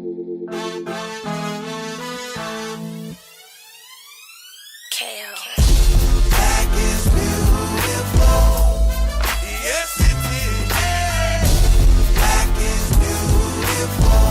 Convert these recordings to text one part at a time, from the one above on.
Black is beautiful. Yes, it is. Black is beautiful.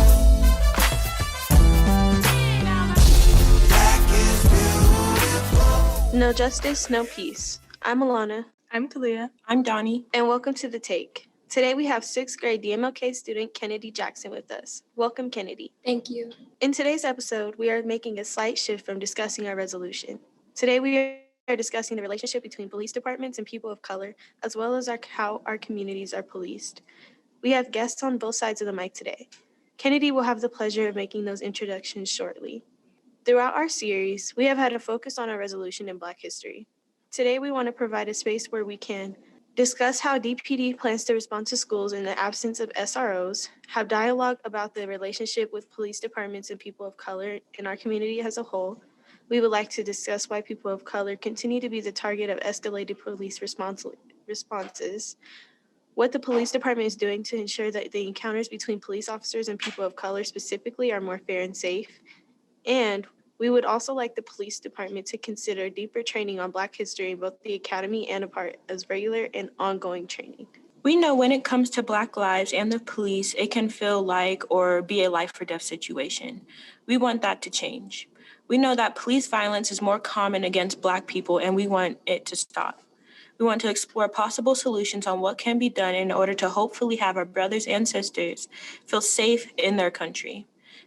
Black is beautiful. No justice, no peace. I'm Alana. I'm Talia. I'm Donnie. And welcome to The Take. Today we have 6th grade DMLK student Kennedy Jackson with us. Welcome, Kennedy. Thank you. In today's episode, we are making a slight shift from discussing our resolution. Today we are discussing the relationship between police departments and people of color, as well as how our communities are policed. We have guests on both sides of the mic today. Kennedy will have the pleasure of making those introductions shortly. Throughout our series, we have had a focus on our resolution in Black history. Today, we want to provide a space where we can discuss how DPD plans to respond to schools in the absence of SROs, have dialogue about the relationship with police departments and people of color in our community as a whole. We would like to discuss why people of color continue to be the target of escalated police responses, what the police department is doing to ensure that the encounters between police officers and people of color specifically are more fair and safe, and we would also like the police department to consider deeper training on Black history in both the academy and a part as regular and ongoing training. We know when it comes to Black lives and the police, it can feel like or be a life or death situation. We want that to change. We know that police violence is more common against Black people, and we want it to stop. We want to explore possible solutions on what can be done in order to hopefully have our brothers and sisters feel safe in their country.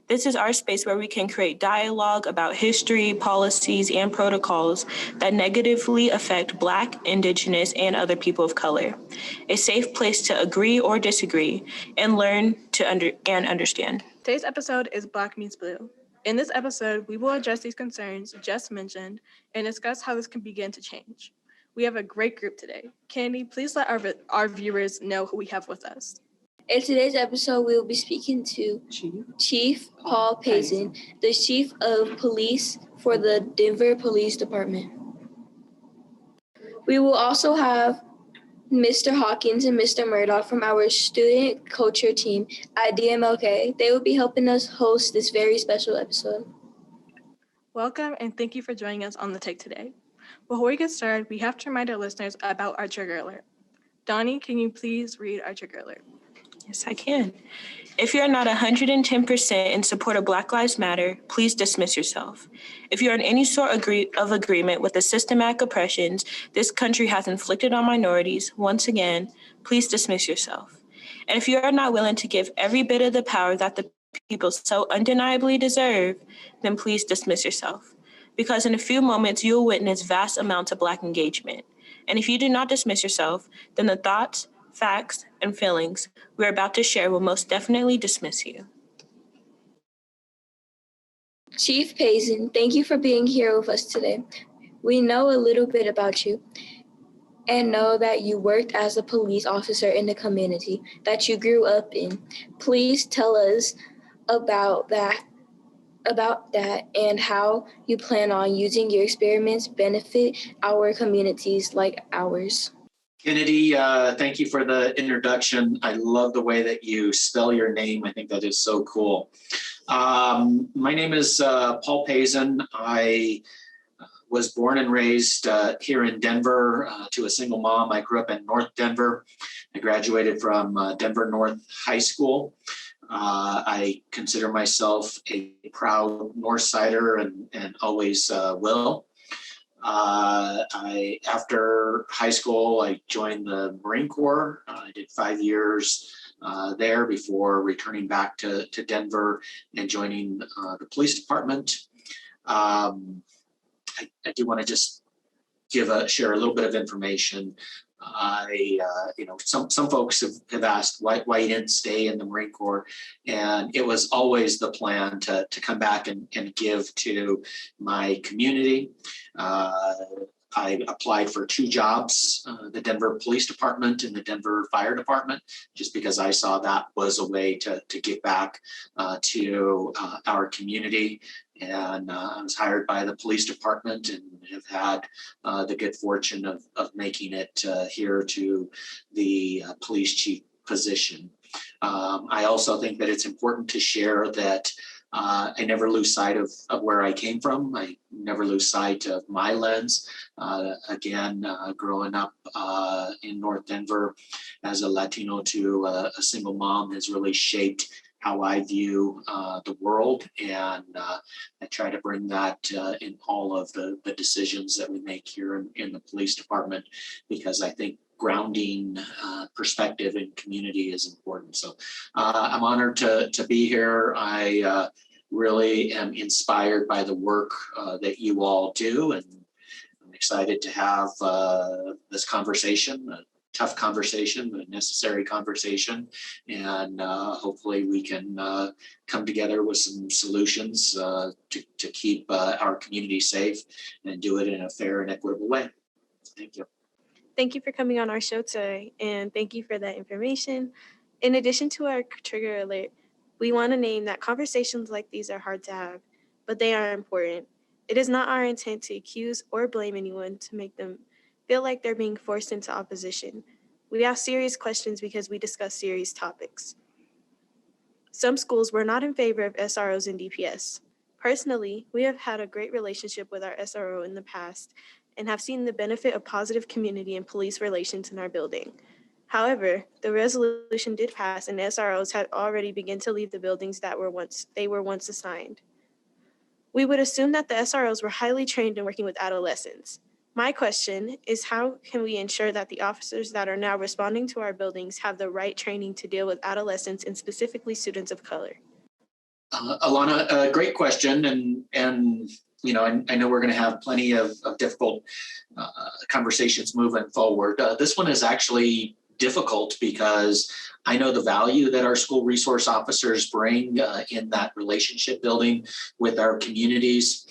This is our space where we can create dialogue about history, policies, and protocols that negatively affect Black, Indigenous, and other people of color. A safe place to agree or disagree and learn to understand. Today's episode is Black Meets Blue. In this episode, we will address these concerns just mentioned and discuss how this can begin to change. We have a great group today. Candy, please let our viewers know who we have with us. In today's episode, we will be speaking to Chief Paul Pazen, the Chief of Police for the Denver Police Department. We will also have Mr. Hawkins and Mr. Murdoch from our student culture team at DMLK. They will be helping us host this very special episode. Welcome and thank you for joining us on The Take today. Before we get started, we have to remind our listeners about our trigger alert. Donnie, can you please read our trigger alert? Yes, I can. If you're not 110% in support of Black Lives Matter, please dismiss yourself. If you're in any sort of agreement with the systematic oppressions this country has inflicted on minorities, once again, please dismiss yourself. And if you are not willing to give every bit of the power that the people so undeniably deserve, then please dismiss yourself. Because in a few moments, you'll witness vast amounts of Black engagement. And if you do not dismiss yourself, then the thoughts, facts, and feelings we're about to share will most definitely dismiss you. Chief Pazen, thank you for being here with us today. We know a little bit about you and know that you worked as a police officer in the community that you grew up in. Please tell us about that and how you plan on using your experience benefit our communities like ours. Kennedy, thank you for the introduction. I love the way that you spell your name. I think that is so cool. My name is Paul Pazen. I was born and raised here in Denver to a single mom. I grew up in North Denver. I graduated from Denver North High School. I consider myself a proud Northsider and always will. After high school, I joined the Marine Corps. I did 5 years there before returning back to Denver and joining the police department. I do want to just share a little bit of information. Some folks have asked why you didn't stay in the Marine Corps, and it was always the plan to come back and give to my community. I applied for 2 jobs, the Denver Police Department and the Denver Fire Department, just because I saw that was a way to give back to our community. And I was hired by the police department and have had the good fortune of making it here to the police chief position. I also think that it's important to share that I never lose sight of where I came from. I never lose sight of my lens. Growing up in North Denver as a Latino to a single mom has really shaped how I view the world. And I try to bring that in all of the decisions that we make here in the police department, because I think grounding perspective and community is important. So I'm honored to be here. I really am inspired by the work that you all do, and I'm excited to have this conversation, a tough conversation, but a necessary conversation, and hopefully we can come together with some solutions to keep our community safe and do it in a fair and equitable way. Thank you. Thank you for coming on our show today, and thank you for that information. In addition to our trigger alert, we want to name that conversations like these are hard to have, but they are important. It is not our intent to accuse or blame anyone to make them feel like they're being forced into opposition. We ask serious questions because we discuss serious topics. Some schools were not in favor of SROs and DPS. Personally, we have had a great relationship with our SRO in the past and have seen the benefit of positive community and police relations in our building. However, the resolution did pass and SROs had already begun to leave the buildings that were once assigned. We would assume that the SROs were highly trained in working with adolescents. My question is, how can we ensure that the officers that are now responding to our buildings have the right training to deal with adolescents and specifically students of color? Alana, a great question, and you know, I know we're going to have plenty of difficult conversations moving forward. This one is actually difficult because I know the value that our school resource officers bring in that relationship building with our communities.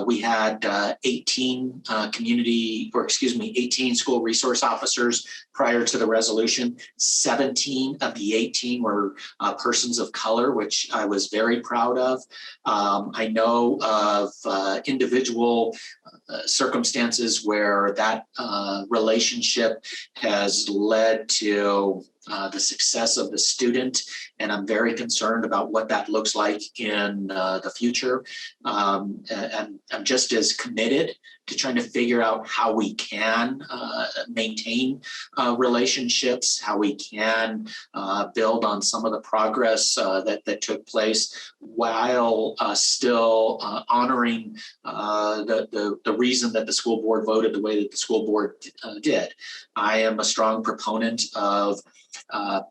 We had 18 18 school resource officers prior to the resolution. 17 of the 18 were persons of color, which I was very proud of. I know of individual circumstances where that relationship has led to the success of the student, and I'm very concerned about what that looks like in the future. And I'm just as committed to trying to figure out how we can maintain relationships, how we can build on some of the progress that took place while still honoring the reason that the school board voted the way that the school board did. I am a strong proponent of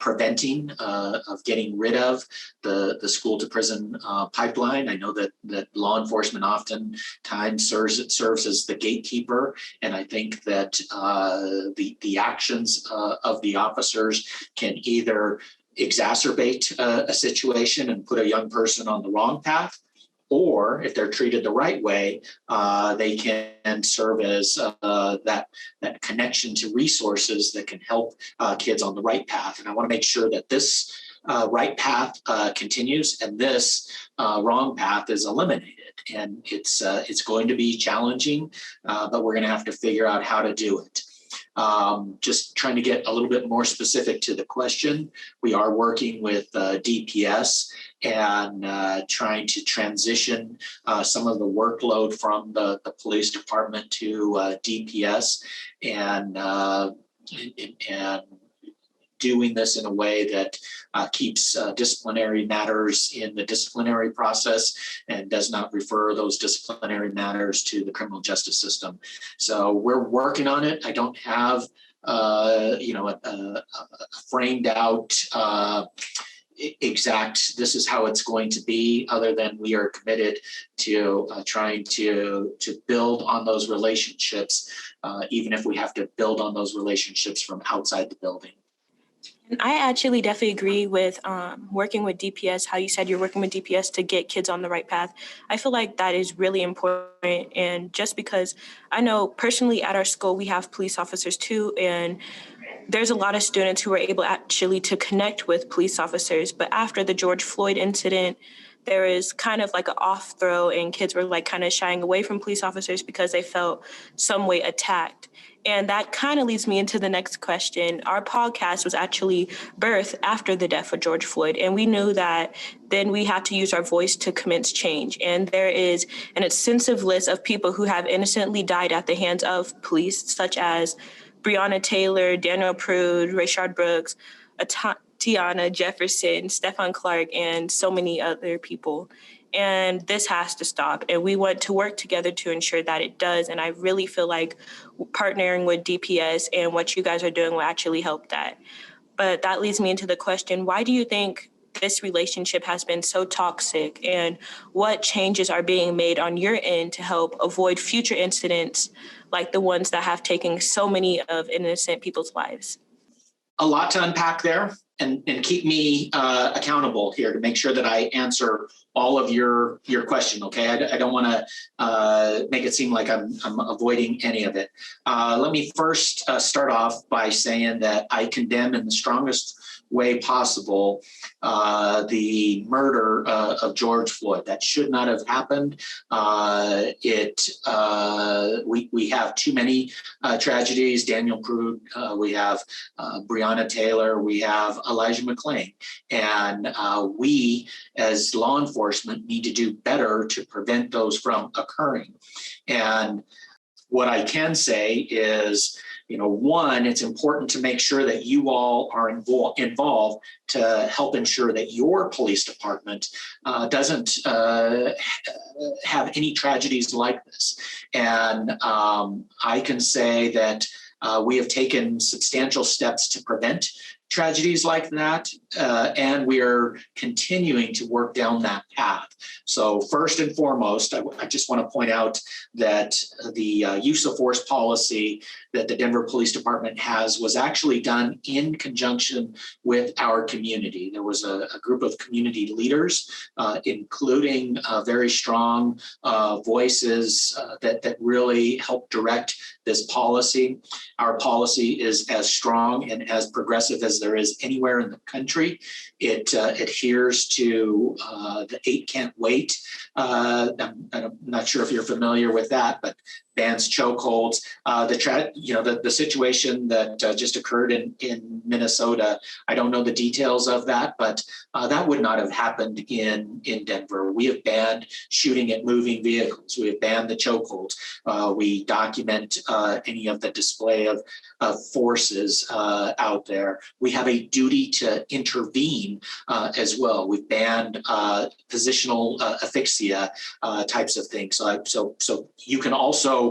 preventing, of getting rid of the school to prison pipeline. I know that law enforcement oftentimes serves as the gatekeeper, and I think that the actions of the officers can either exacerbate a situation and put a young person on the wrong path, or if they're treated the right way, they can serve as that connection to resources that can help kids on the right path. And I want to make sure that this right path continues and this wrong path is eliminated. And it's going to be challenging, but we're going to have to figure out how to do it. Just trying to get a little bit more specific to the question. We are working with DPS and trying to transition some of the workload from the police department to DPS, and doing this in a way that keeps disciplinary matters in the disciplinary process and does not refer those disciplinary matters to the criminal justice system. So we're working on it. I don't have a framed out exact this is how it's going to be, other than we are committed to trying to build on those relationships, even if we have to build on those relationships from outside the building. And I actually definitely agree with working with DPS, how you said you're working with DPS to get kids on the right path. I feel like that is really important. And just because I know personally at our school, we have police officers too. And there's a lot of students who were able actually to connect with police officers. But after the George Floyd incident, there is kind of like an off throw, and kids were like kind of shying away from police officers because they felt some way attacked. And that kind of leads me into the next question. Our podcast was actually birthed after the death of George Floyd, and we knew that then we had to use our voice to commence change. And there is an extensive list of people who have innocently died at the hands of police, such as Breonna Taylor, Daniel Prude, Rayshard Brooks, Tiana Jefferson, Stephon Clark, and so many other people. And this has to stop. And we want to work together to ensure that it does. And I really feel like partnering with DPS and what you guys are doing will actually help that. But that leads me into the question, why do you think this relationship has been so toxic? And what changes are being made on your end to help avoid future incidents like the ones that have taken so many of innocent people's lives? A lot to unpack there, and keep me accountable here to make sure that I answer all of your question. Okay, I don't want to make it seem like I'm avoiding any of it. Let me first start off by saying that I condemn in the strongest way possible the murder of George Floyd. That should not have happened. We have too many tragedies. Daniel Prude, we have Breonna Taylor, we have Elijah McClain, and we as law enforcement need to do better to prevent those from occurring. And what I can say is, one, it's important to make sure that you all are involved to help ensure that your police department doesn't have any tragedies like this. And I can say that we have taken substantial steps to prevent tragedies like that, and we are continuing to work down that path. So first and foremost, I just want to point out that the use of force policy that the Denver Police Department has was actually done in conjunction with our community. There was a group of community leaders, including very strong voices that really helped direct this policy. Our policy is as strong and as progressive as there is anywhere in the country. It adheres to the 8 Can't Wait. I'm not sure if you're familiar with that, but bans chokeholds. The situation that just occurred in Minnesota, I don't know the details of that, but that would not have happened in Denver. We have banned shooting at moving vehicles. We have banned the chokeholds. We document any of the display of forces out there. We have a duty to intervene as well. We've banned positional asphyxia types of things. So you can also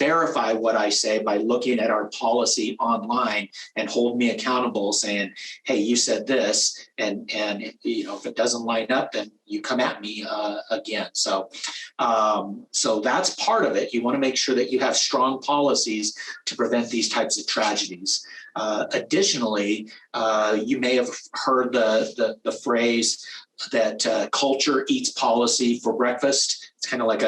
verify what I say by looking at our policy online and hold me accountable, saying, "Hey, you said this," and if it doesn't line up, then you come at me again. So that's part of it. You want to make sure that you have strong policies to prevent these types of tragedies. Additionally, you may have heard the phrase that culture eats policy for breakfast. It's kind of like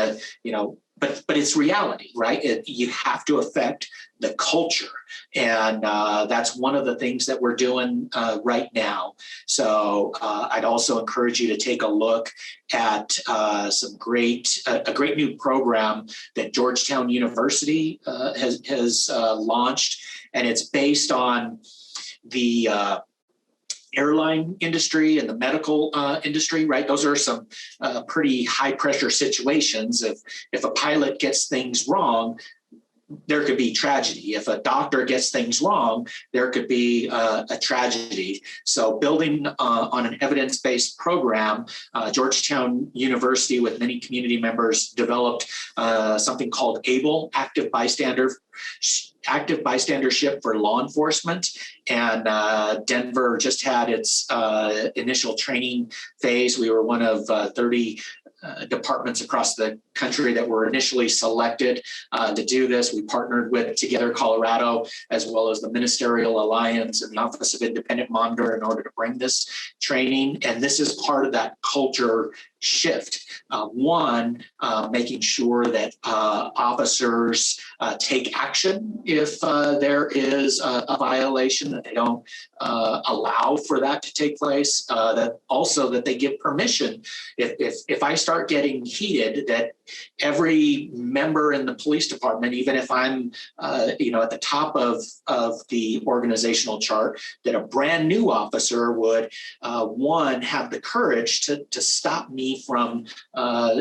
but it's reality, right? You have to affect the culture. And that's one of the things that we're doing right now. So I'd also encourage you to take a look at a great new program that Georgetown University has launched. And it's based on the airline industry and the medical industry, right? Those are some pretty high pressure situations. If a pilot gets things wrong, there could be tragedy. If a doctor gets things wrong, there could be a tragedy. So building on an evidence-based program, Georgetown University with many community members developed something called ABLE, Active Bystandership for Law Enforcement. And Denver just had its initial training phase. We were one of 30 departments across the country that were initially selected to do this. We partnered with Together Colorado, as well as the Ministerial Alliance and the Office of Independent Monitor in order to bring this training. And this is part of that culture shift. One, making sure that officers take action if there is a violation, that they don't allow for that to take place, that also that they give permission. If I start getting heated, that every member in the police department, even if I'm at the top of the organizational chart, that a brand new officer would one, have the courage to stop me from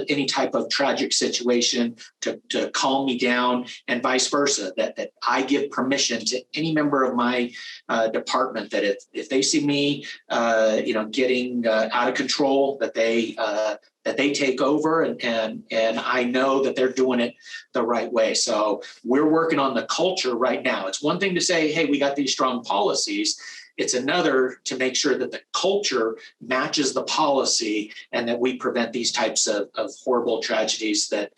any type of tragic situation, to calm me down, and vice versa, that I give permission to any member of my department that if they see me getting out of control, that they take over, and I know that they're doing it the right way. So we're working on the culture right now. It's one thing to say, hey, we got these strong policies. It's another to make sure that the culture matches the policy and that we prevent these types of horrible tragedies that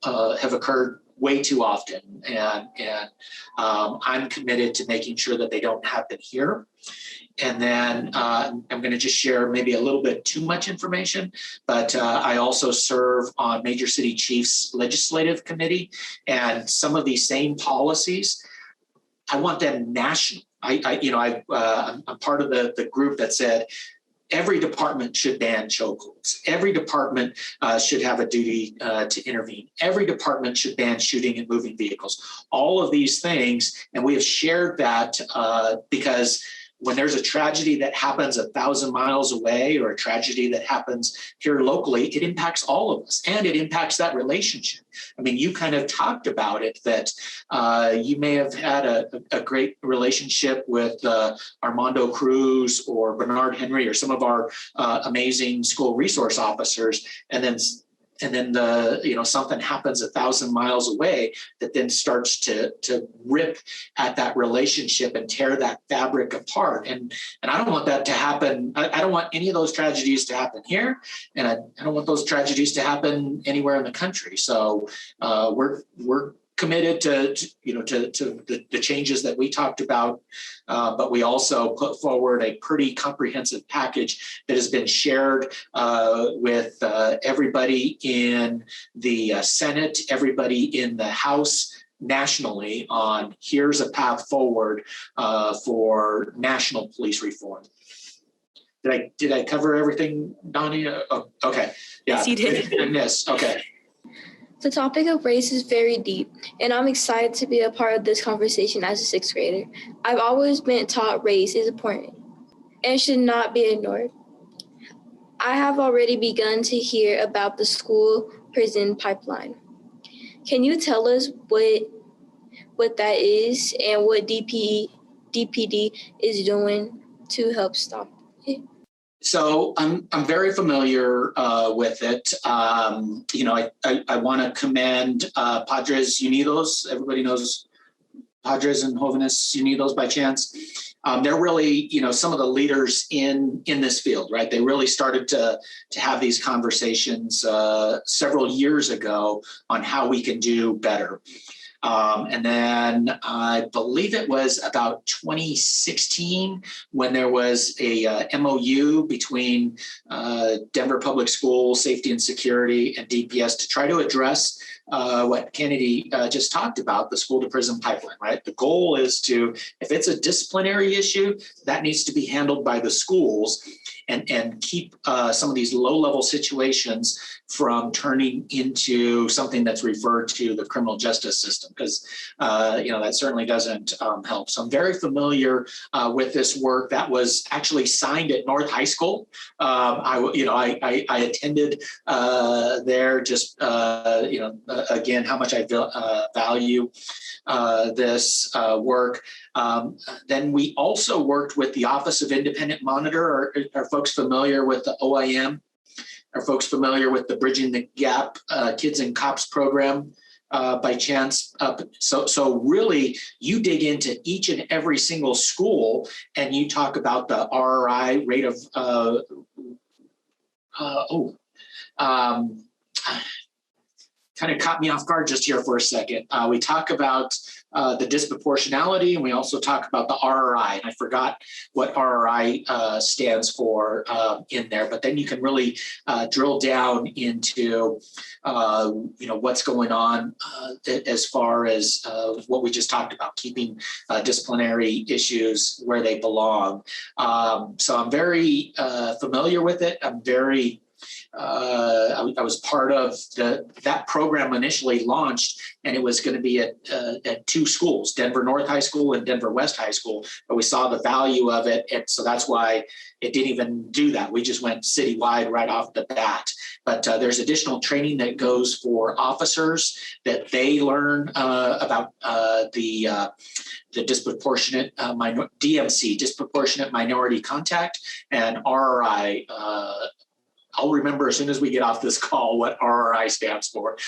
have occurred way too often. And I'm committed to making sure that they don't happen here. And then I'm going to just share maybe a little bit too much information, but I also serve on Major City Chiefs Legislative Committee, and some of these same policies, I want them national. I'm part of the group that said every department should ban chokeholds. Every department should have a duty to intervene. Every department should ban shooting and moving vehicles. All of these things, and we have shared that because when there's a tragedy that happens 1,000 miles away, or a tragedy that happens here locally, it impacts all of us, and it impacts that relationship. I mean, you kind of talked about it, that you may have had a great relationship with Armando Cruz or Bernard Henry or some of our amazing school resource officers, and then something happens 1,000 miles away that then starts to rip at that relationship and tear that fabric apart. And I don't want that to happen. I don't want any of those tragedies to happen here, and I don't want those tragedies to happen anywhere in the country. So we're committed to the changes that we talked about, but we also put forward a pretty comprehensive package that has been shared with everybody in the Senate, everybody in the House, nationally, on here's a path forward for national police reform. Did I cover everything, Donnie? Oh, okay. Yeah. Yes, you did. Yes. Okay. The topic of race is very deep, and I'm excited to be a part of this conversation as a sixth grader. I've always been taught race is important and should not be ignored. I have already begun to hear about the school prison pipeline. Can you tell us what that is and what DPD is doing to help stop it? So I'm very familiar with it. I want to commend Padres Unidos. Everybody knows Padres and Jóvenes Unidos by chance. They're really, some of the leaders in this field, right? They really started to have these conversations several years ago on how we can do better. And then I believe it was about 2016 when there was a MOU between Denver Public Schools, Safety and Security, and DPS to try to address what Kennedy just talked about, the school to prison pipeline, right? The goal is if it's a disciplinary issue, that needs to be handled by the schools and keep some of these low-level situations from turning into something that's referred to the criminal justice system, because that certainly doesn't help. So I'm very familiar with this work that was actually signed at North High School. I attended there, just again, how much I value this work. Then we also worked with the Office of Independent Monitor. Are folks familiar with the OIM? Are folks familiar with the Bridging the Gap Kids and Cops program by chance? So really, you dig into each and every single school and you talk about the RRI rate of kind of caught me off guard just here for a second. We talk about the disproportionality, and we also talk about the RRI. And I forgot what RRI stands for in there, but then you can really drill down into what's going on as far as what we just talked about, keeping disciplinary issues where they belong. So I'm very familiar with it. I'm very I was part of that program initially launched, and it was going to be at two schools, Denver North High School and Denver West High School. But we saw the value of it, and so that's why it didn't even do that. We just went citywide right off the bat. But there's additional training that goes for officers that they learn about the disproportionate DMC, disproportionate minority contact, and RRI. I'll remember as soon as we get off this call what RRI stands for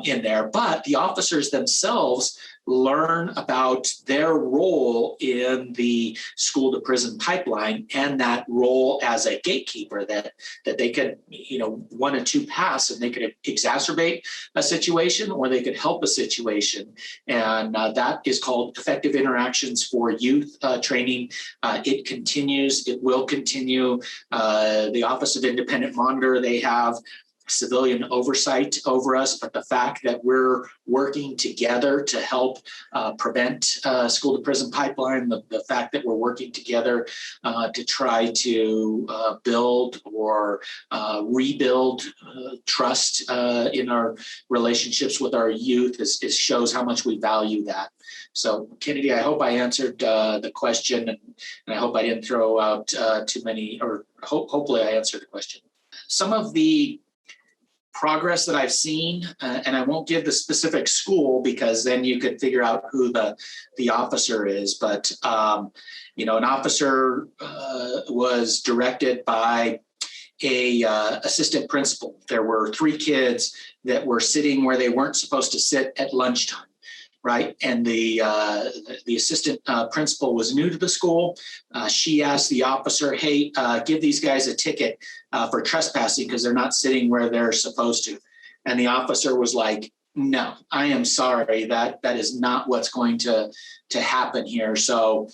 in there. But the officers themselves learn about their role in the school to prison pipeline and that role as a gatekeeper that they could, one of two paths, and they could exacerbate a situation or they could help a situation. And that is called Effective Interactions for Youth training. It continues. It will continue. The Office of Independent Monitor, they have civilian oversight over us, but the fact that we're working together to help prevent school to prison pipeline, the fact that we're working together to try to build or rebuild trust in our relationships with our youth is shows how much we value that. So, Kennedy, I hope I answered the question, and I hope I didn't throw out too many, or hopefully I answered the question. Some of the progress that I've seen, and I won't give the specific school because then you could figure out who the officer is, but an officer was directed by a assistant principal. There were 3 kids that were sitting where they weren't supposed to sit at lunchtime. Right. And the assistant principal was new to the school. She asked the officer, hey, give these guys a ticket for trespassing because they're not sitting where they're supposed to. And the officer was like, no, I am sorry. That is not what's going to happen here. So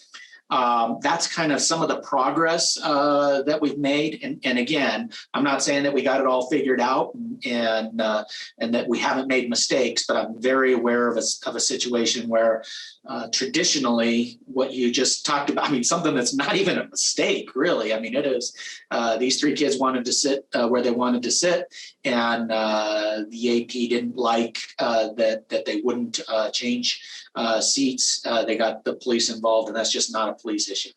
that's kind of some of the progress that we've made. And again, I'm not saying that we got it all figured out and that we haven't made mistakes, but I'm very aware of a situation where traditionally what you just talked about, something that's not even a mistake, really. It is these 3 kids wanted to sit where they wanted to sit, and the AP didn't like that they wouldn't change seats. They got the police involved, and that's just not a police issue.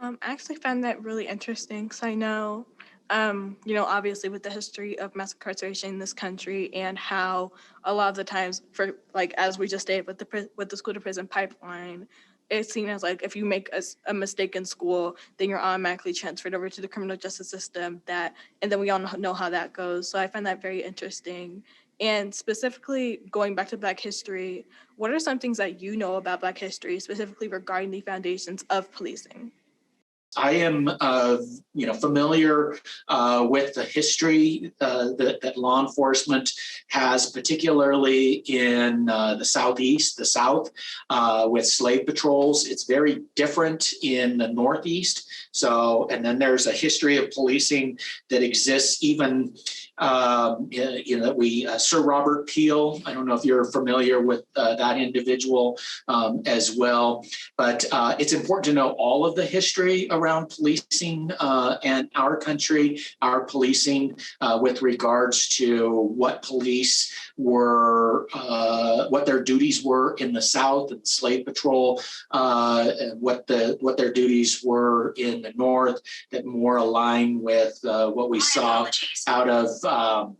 I actually found that really interesting because I know, obviously with the history of mass incarceration in this country and how a lot of the times, for as we just stated with the school to prison pipeline, it's seen as if you make a mistake in school, then you're automatically transferred over to the criminal justice system. And then we all know how that goes. So I find that very interesting. And specifically going back to Black history, what are some things that you know about Black history, specifically regarding the foundations of policing? I am, familiar with the history that law enforcement has, particularly in the Southeast, the South, with slave patrols. It's very different in the Northeast. So, and then there's a history of policing that exists even, Sir Robert Peel. I don't know if you're familiar with that individual as well, but it's important to know all of the history around policing and our country, our policing with regards to what police were, what their duties were in the South and slave patrol, and what their duties were in the North that more align with what we saw out of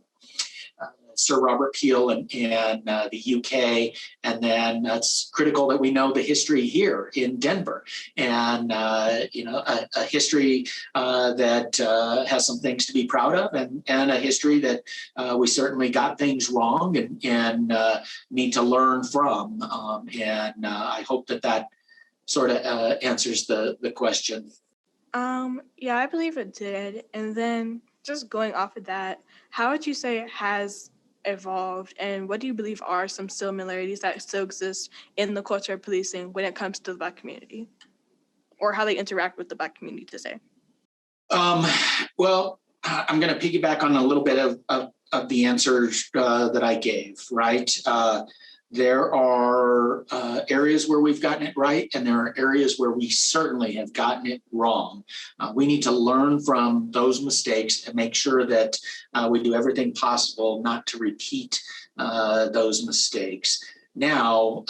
Sir Robert Peel and the UK. And then it's critical that we know the history here in Denver, and a history that has some things to be proud of, and a history that we certainly got things wrong and need to learn from. I hope that sort of answers the question. Yeah, I believe it did. And then Just going off of that, how would you say it has evolved, and what do you believe are some similarities that still exist in the culture of policing when it comes to the Black community, or how they interact with the Black community today? Well, I'm going to piggyback on a little bit of the answers that I gave, right? There are areas where we've gotten it right, and there are areas where we certainly have gotten it wrong. We need to learn from those mistakes and make sure that we do everything possible not to repeat those mistakes. Now,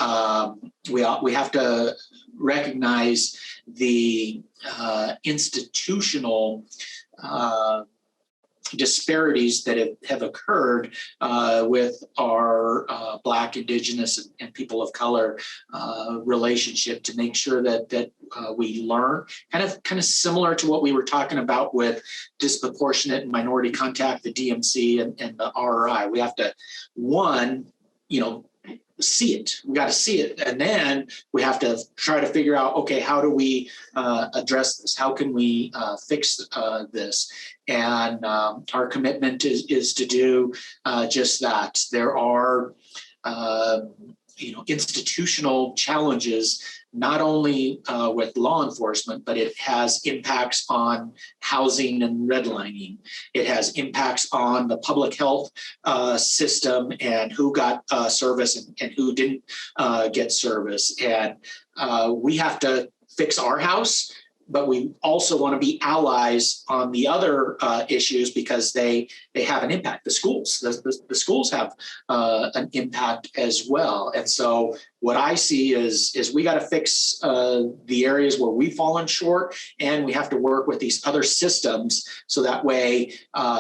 we have to recognize the institutional disparities that have occurred with our Black, Indigenous, and people of color relationship, to make sure that we learn, kind of similar to what we were talking about with disproportionate and minority contact, the DMC and the RRI. We have to, one, see it. We got to see it. And then we have to try to figure out, okay, how do we address this? How can we fix this? And our commitment is to do just that. There are, institutional challenges, not only with law enforcement, but it has impacts on housing and redlining. It has impacts on the public health system and who got service and who didn't get service. And we have to fix our house, but we also want to be allies on the other issues, because they have an impact. The schools have an impact as well. And so what I see is we got to fix the areas where we've fallen short, and we have to work with these other systems so that way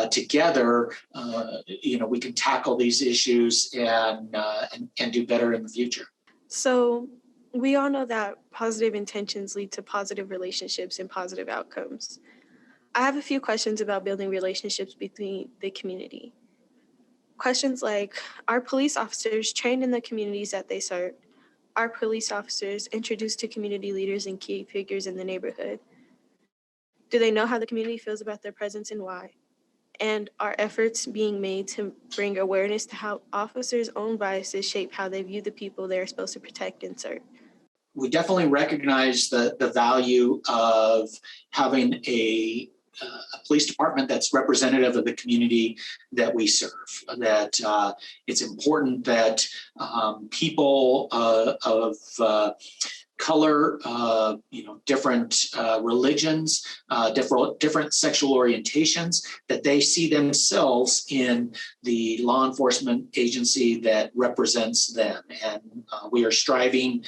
together, we can tackle these issues and do better in the future. So we all know that positive intentions lead to positive relationships and positive outcomes. I have a few questions about building relationships between the community. Questions like, are police officers trained in the communities that they serve? Are police officers introduced to community leaders and key figures in the neighborhood? Do they know how the community feels about their presence and why? And are efforts being made to bring awareness to how officers' own biases shape how they view the people they're supposed to protect and serve? We definitely recognize the value of having a police department that's representative of the community that we serve. That it's important that people of color, different religions, different sexual orientations, that they see themselves in the law enforcement agency that represents them. And we are striving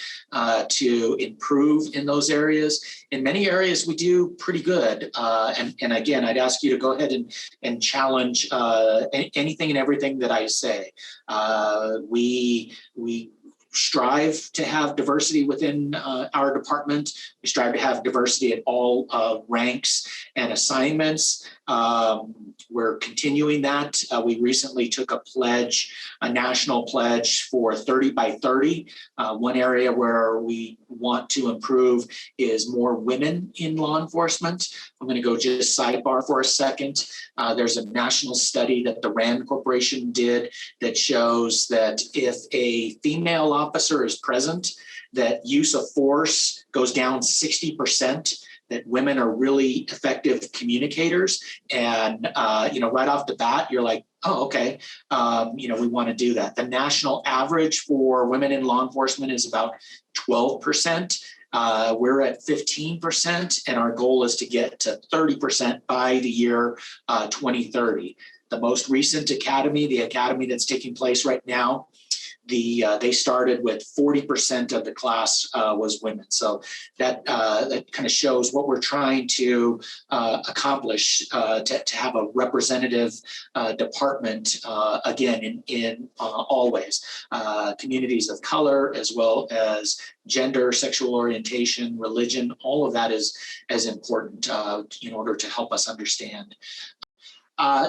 to improve in those areas. In many areas, we do pretty good. And again, I'd ask you to go ahead and challenge anything and everything that I say. We strive to have diversity within our department. We strive to have diversity at all ranks and assignments. We're continuing that. We recently took a national pledge for 30 by 30. One area where we want to improve is more women in law enforcement. I'm going to go just sidebar for a second. There's a national study that the RAND Corporation did that shows that if a female officer is present, that use of force goes down 60%. That women are really effective communicators. And, right off the bat, you're like, oh, okay, we want to do that. The national average for women in law enforcement is about 12%. We're at 15%, and our goal is to get to 30% by the year 2030. The most recent academy, the academy that's taking place right now, they started with 40% of the class was women. So that kind of shows what we're trying to accomplish to have a representative department, again, in all ways. Communities of color, as well as gender, sexual orientation, religion, all of that is as important in order to help us understand.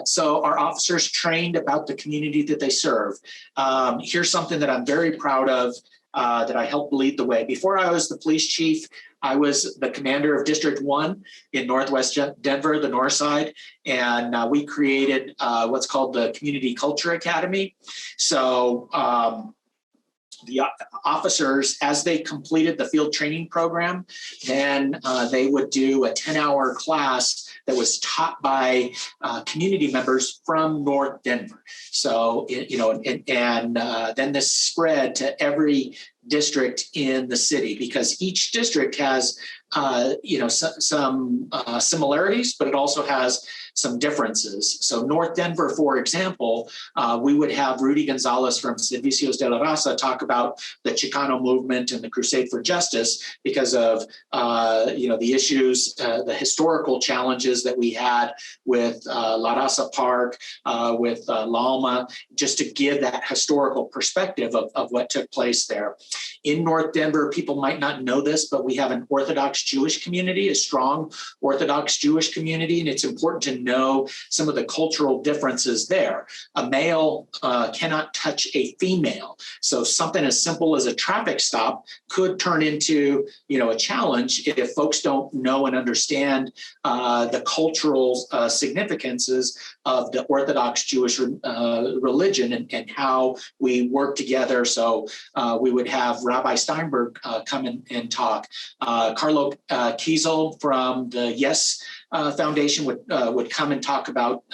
So our officers trained about the community that they serve. Here's something that I'm very proud of, that I helped lead the way. Before I was the police chief, I was the commander of District 1 in Northwest Denver, the north side, and we created what's called the Community Culture Academy. So the officers, as they completed the field training program, then they would do a 10-hour class that was taught by community members from North Denver. So, then this spread to every district in the city, because each district has, some similarities, but it also has some differences. So North Denver, for example, we would have Rudy Gonzalez from Servicios de la Raza talk about the Chicano movement and the Crusade for Justice because of, the issues, the historical challenges that we had with La Raza Park, with La Alma, just to give that historical perspective of what took place there. In North Denver, people might not know this, but we have an Orthodox Jewish community, a strong Orthodox Jewish community, and it's important to know some of the cultural differences there. A male cannot touch a female. So something as simple as a traffic stop could turn into, a challenge if folks don't know and understand the cultural significances of the Orthodox Jewish religion and how we work together. So we would have Rabbi Steinberg come and talk. Carlo Kiesel from the Yes Foundation would come and talk about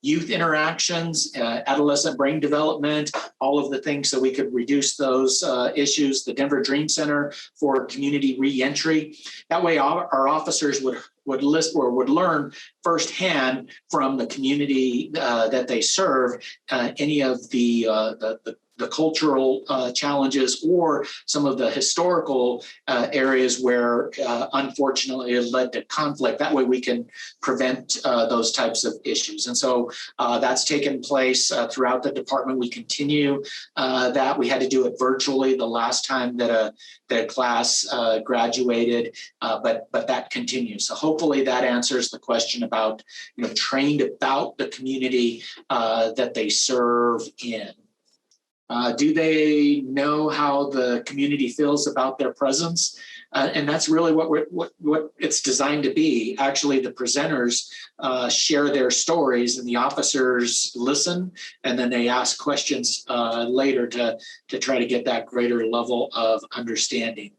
youth interactions, adolescent brain development, all of the things so we could reduce those issues. The Denver Dream Center for community reentry. That way, our officers would list or would learn firsthand from the community that they serve any of the cultural challenges or some of the historical areas where unfortunately it led to conflict. That way we can prevent those types of issues. And so that's taken place throughout the department. We continue that. We had to do it virtually the last time that a class graduated, but that continues. So hopefully that answers the question about, trained about the community that they serve in. Do they know how the community feels about their presence? And that's really what it's designed to be. Actually, the presenters share their stories and the officers listen, and then they ask questions later to try to get that greater level of understanding.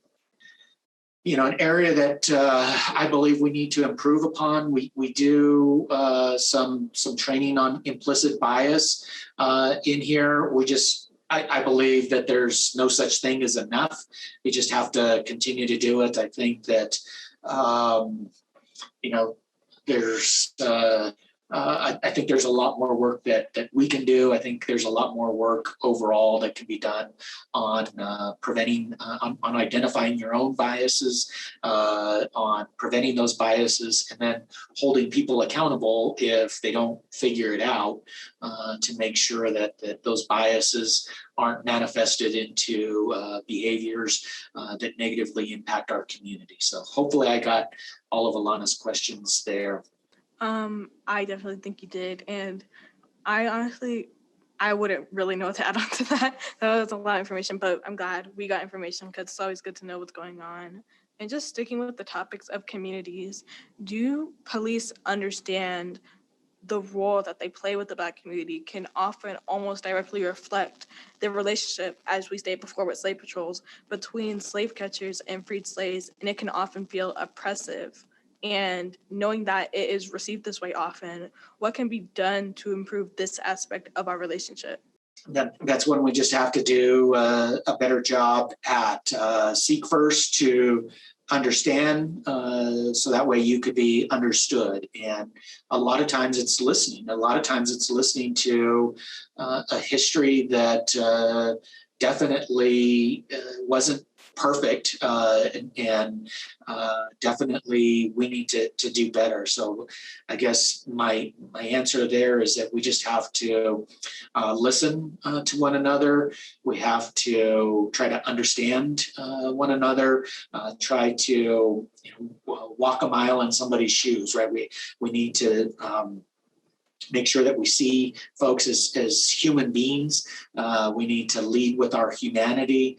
An area that I believe we need to improve upon. We do some training on implicit bias in here. I believe that there's no such thing as enough. We just have to continue to do it. I think that, there's, I think there's a lot more work that we can do. I think there's a lot more work overall that can be done on preventing, on identifying your own biases, on preventing those biases, and then holding people accountable if they don't figure it out, to make sure that those biases aren't manifested into behaviors that negatively impact our community. So hopefully I got all of Alana's questions there. I definitely think you did. And I wouldn't really know what to add on to that. That was a lot of information, but I'm glad we got information because it's always good to know what's going on. And just sticking with the topics of communities, do police understand the role that they play with the Black community can often almost directly reflect the relationship, as we stated before with slave patrols, between slave catchers and freed slaves, and it can often feel oppressive. And knowing that it is received this way often, what can be done to improve this aspect of our relationship? That's when we just have to do a better job at seek first to understand, so that way you could be understood. And a lot of times it's listening. A lot of times it's listening to a history that definitely wasn't perfect, and definitely we need to do better. So I guess my answer there is that we just have to listen to one another. We have to try to understand one another, try to walk a mile in somebody's shoes, right? We need to make sure that we see folks as human beings. We need to lead with our humanity.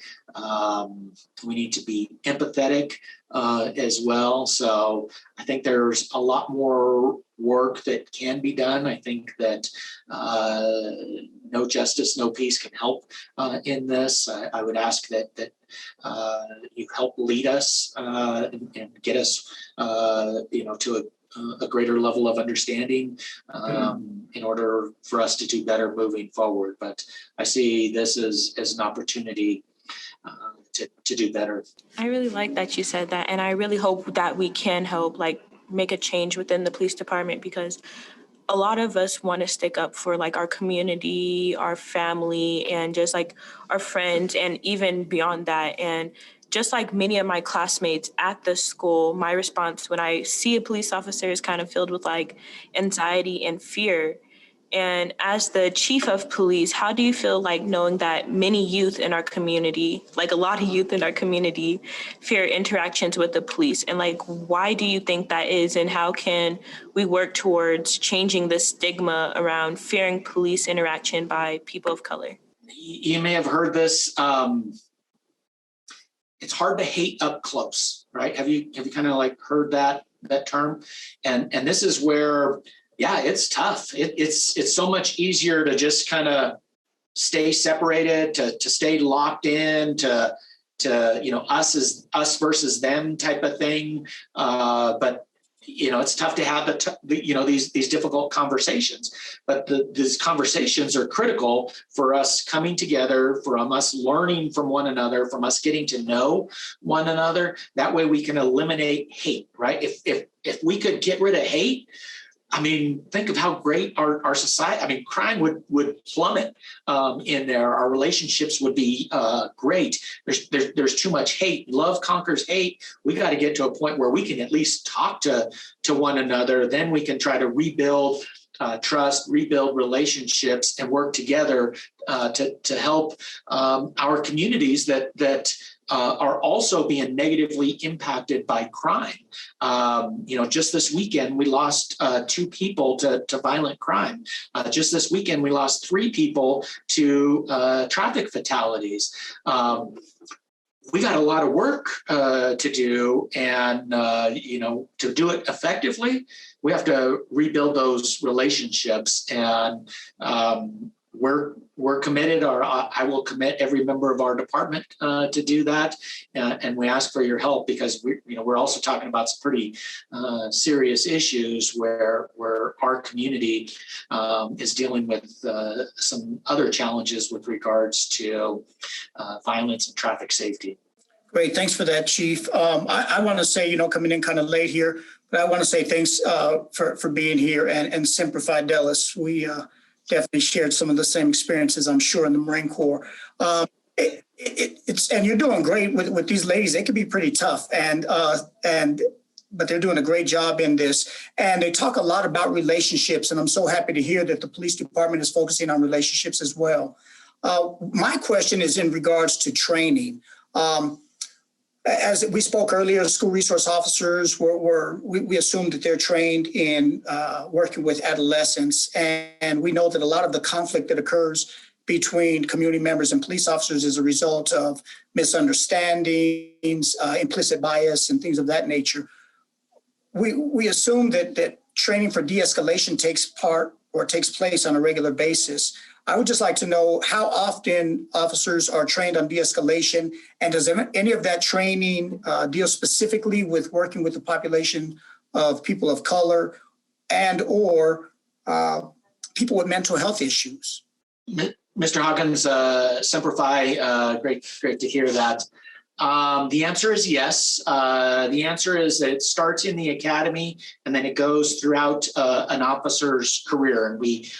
We need to be empathetic as well. So I think there's a lot more work that can be done. I think that No Justice, No Peace can help in this. I would ask that you help lead us and get us, to a greater level of understanding in order for us to do better moving forward. But I see this as an opportunity to do better. I really like that you said that, and I really hope that we can help make a change within the police department, because a lot of us want to stick up for our community, our family, and just our friends, and even beyond that. And just like many of my classmates at the school, my response when I see a police officer is kind of filled with anxiety and fear. And as the chief of police, how do you feel knowing that many youth in our community, a lot of youth in our community, fear interactions with the police? And why do you think that is? And how can we work towards changing the stigma around fearing police interaction by people of color? You may have heard this. It's hard to hate up close, right? Have you kind of heard that term? And this is where, yeah, it's tough. It's so much easier to just kind of stay separated, to stay locked in, to us versus them type of thing. But it's tough to have these difficult conversations. But these conversations are critical for us coming together, from us learning from one another, from us getting to know one another. That way we can eliminate hate, right? If we could get rid of hate, I mean, think of how great our society, I mean, crime would plummet in there. Our relationships would be great. There's too much hate. Love conquers hate. We got to get to a point where we can at least talk to one another. Then we can try to rebuild trust, rebuild relationships, and work together to help our communities that are also being negatively impacted by crime. Just this weekend, we lost 2 people to violent crime. Just this weekend, we lost 3 people to traffic fatalities. We got a lot of work to do, and to do it effectively, we have to rebuild those relationships. And we're committed, or I will commit every member of our department to do that. And we ask for your help, because we're also talking about some pretty serious issues where our community is dealing with some other challenges with regards to violence and traffic safety. Great. Thanks for that, Chief. I want to say, coming in kind of late here, but I want to say thanks for being here, and Semper Fidelis. We definitely shared some of the same experiences, I'm sure, in the Marine Corps. And you're doing great with these ladies. They can be pretty tough, but they're doing a great job in this. And they talk a lot about relationships, and I'm so happy to hear that the police department is focusing on relationships as well. My question is in regards to training. As we spoke earlier, school resource officers we assume that they're trained in working with adolescents, and we know that a lot of the conflict that occurs between community members and police officers is a result of misunderstandings, implicit bias, and things of that nature. We assume that training for de-escalation takes place on a regular basis. I would just like to know how often officers are trained on de-escalation, and does any of that training deal specifically with working with the population of people of color and or people with mental health issues? Mr. Hawkins, Semper Fi, great to hear that. The answer is yes. The answer is that it starts in the academy and then it goes throughout an officer's career. And we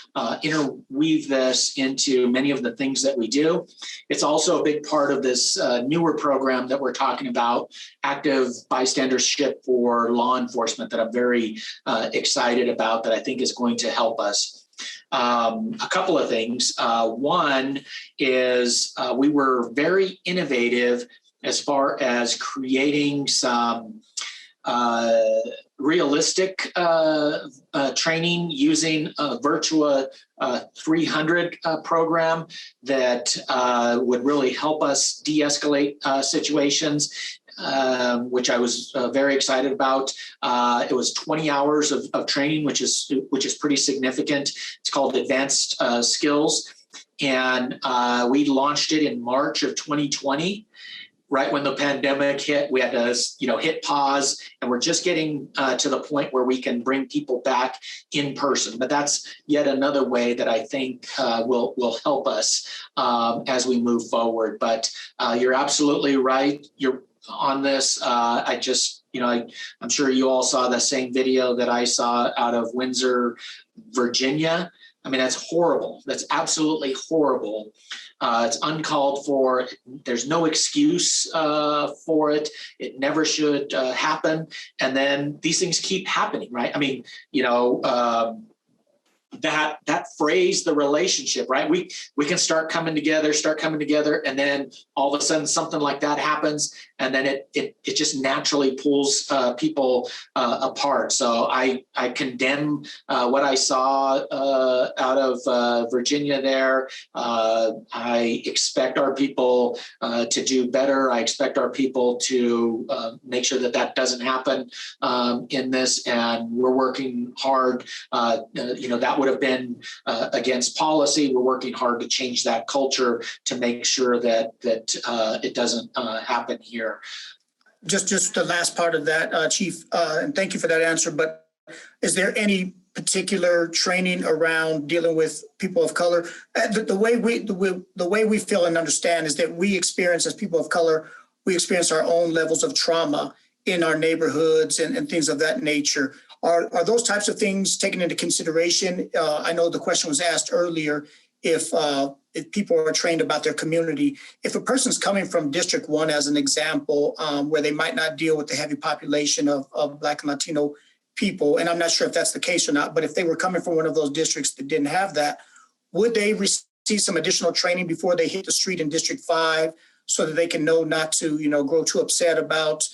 interweave this into many of the things that we do. It's also a big part of this newer program that we're talking about, active bystandership for law enforcement, that I'm very excited about, that I think is going to help us. A couple of things. One is we were very innovative as far as creating some realistic training using a Virtua 300 program that would really help us de-escalate situations, which I was very excited about. It was 20 hours of training, which is pretty significant. It's called Advanced Skills. And we launched it in March of 2020. Right when the pandemic hit, we had to, hit pause, and we're just getting to the point where we can bring people back in person. But that's yet another way that I think will help us as we move forward. But you're absolutely right. You're on this. I'm sure you all saw the same video that I saw out of Windsor, Virginia. I mean, that's horrible. That's absolutely horrible. It's uncalled for. There's no excuse for it. It never should happen. And then these things keep happening, right? I mean, that phrase, the relationship, right? We can start coming together, and then all of a sudden something like that happens, and then it just naturally pulls people apart. So I condemn what I saw out of Virginia there. I expect our people to do better. I expect our people to make sure that doesn't happen in this, and we're working hard. That would have been against policy. We're working hard to change that culture to make sure that it doesn't happen here. Just the last part of that, Chief, and thank you for that answer. But is there any particular training around dealing with people of color? The way we feel and understand is that we experience, as people of color, we experience our own levels of trauma in our neighborhoods and things of that nature. Are those types of things taken into consideration? I know the question was asked earlier, if people are trained about their community. If a person's coming from District 1, as an example, where they might not deal with the heavy population of Black and Latino people, and I'm not sure if that's the case or not, but if they were coming from one of those districts that didn't have that, would they receive some additional training before they hit the street in District 5 so that they can know not to, grow too upset about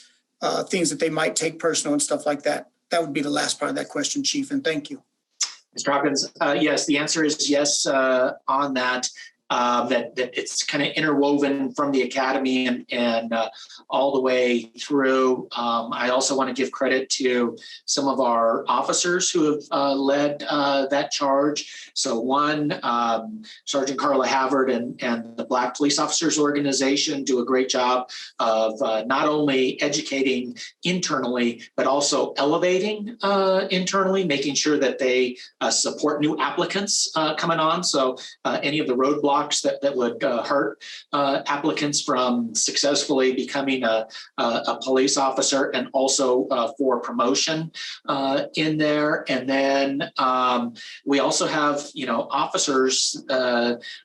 things that they might take personal and stuff like that? That would be the last part of that question, Chief, and thank you. Mr. Hawkins, yes, the answer is yes on that. That it's kind of interwoven from the academy and all the way through. I also want to give credit to some of our officers who have led that charge. So one, Sergeant Carla Havard and the Black Police Officers Organization do a great job of not only educating internally, but also elevating internally, making sure that they support new applicants coming on. So any of the roadblocks that would hurt applicants from successfully becoming a police officer, and also for promotion in there. And then we also have, officers,